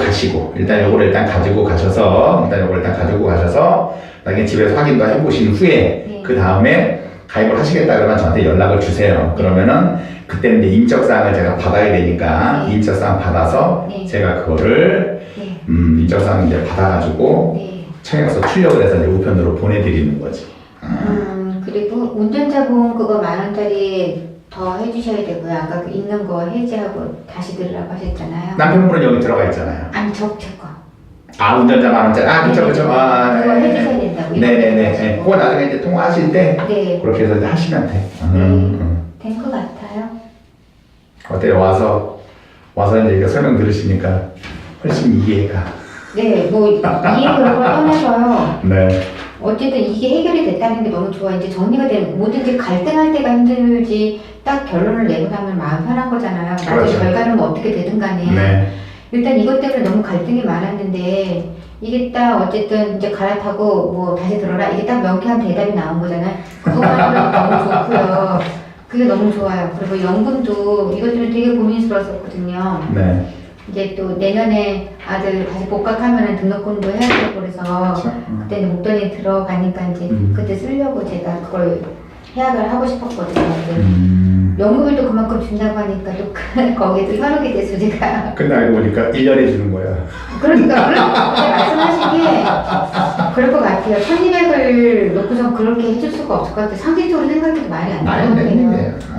Speaker 1: 가셔서 나중에 집에서 확인도 해보신 후에
Speaker 2: 네.
Speaker 1: 그 다음에 가입을 하시겠다 그러면 저한테 연락을 주세요. 그러면은 그때는 이제 인적사항을 제가 받아야 되니까
Speaker 2: 네.
Speaker 1: 인적사항 받아서
Speaker 2: 네.
Speaker 1: 제가 그거를
Speaker 2: 네.
Speaker 1: 인적사항 이제 받아가지고
Speaker 2: 네.
Speaker 1: 청약서 출력을 해서 이제 우편으로 보내드리는 거지.
Speaker 2: 그리고 운전자보험 그거 10,000원짜리 더 해주셔야 되고요. 아까 그 있는 거 해지하고 다시 들으라고 하셨잖아요.
Speaker 1: 남편분은 여기 들어가 있잖아요.
Speaker 2: 아니 제 거.
Speaker 1: 운전자 10,000원짜리. 그쵸.
Speaker 2: 그거 해주셔야 된다고.
Speaker 1: 네네네. 그거 나중에 이제 통화하실 때
Speaker 2: 네.
Speaker 1: 그렇게 해서 이제 하시면 돼.
Speaker 2: 된 것 같아요.
Speaker 1: 어때요? 와서 이제 이거 설명 들으시니까 훨씬 이해가.
Speaker 2: 네, 뭐 이해 그런 걸 떠나서요.
Speaker 1: 네.
Speaker 2: 어쨌든 이게 해결이 됐다는 게 너무 좋아. 이제 정리가 되는 뭐든지 갈등할 때가 힘들지 딱 결론을 내고 나면 마음 편한 거잖아요. 나중에
Speaker 1: 그렇죠.
Speaker 2: 결과는 뭐 어떻게 되든 간에.
Speaker 1: 네.
Speaker 2: 일단 이것 때문에 너무 갈등이 많았는데 이게 딱 어쨌든 이제 갈아타고 뭐 다시 들어라 이게 딱 명쾌한 대답이 나온 거잖아요. 그거만으로도 너무 좋고요. 그게 너무 좋아요. 그리고 연금도 이것 때문에 되게 고민스러웠었거든요.
Speaker 1: 네.
Speaker 2: 이제 또 내년에 아들 다시 복학하면 등록금도 해야 되고 그래서
Speaker 1: 그렇죠.
Speaker 2: 그때는 목돈이 들어가니까 이제 그때 쓰려고 제가 그걸 해약을 하고 싶었거든요. 연금을 또 그만큼 준다고 하니까 또 거기에 또 현혹이 돼서 제가
Speaker 1: 근데 알고 보니까 1년에 주는 거야.
Speaker 2: 그러니까 말씀하신 게 그럴 것 같아요. 1,200을 놓고서 그렇게 해줄 수가 없을 것 같아요. 상식적으로 생각해도 말이 안
Speaker 1: 말이 안 되는
Speaker 2: 되는
Speaker 1: 거예요.
Speaker 2: 거예요.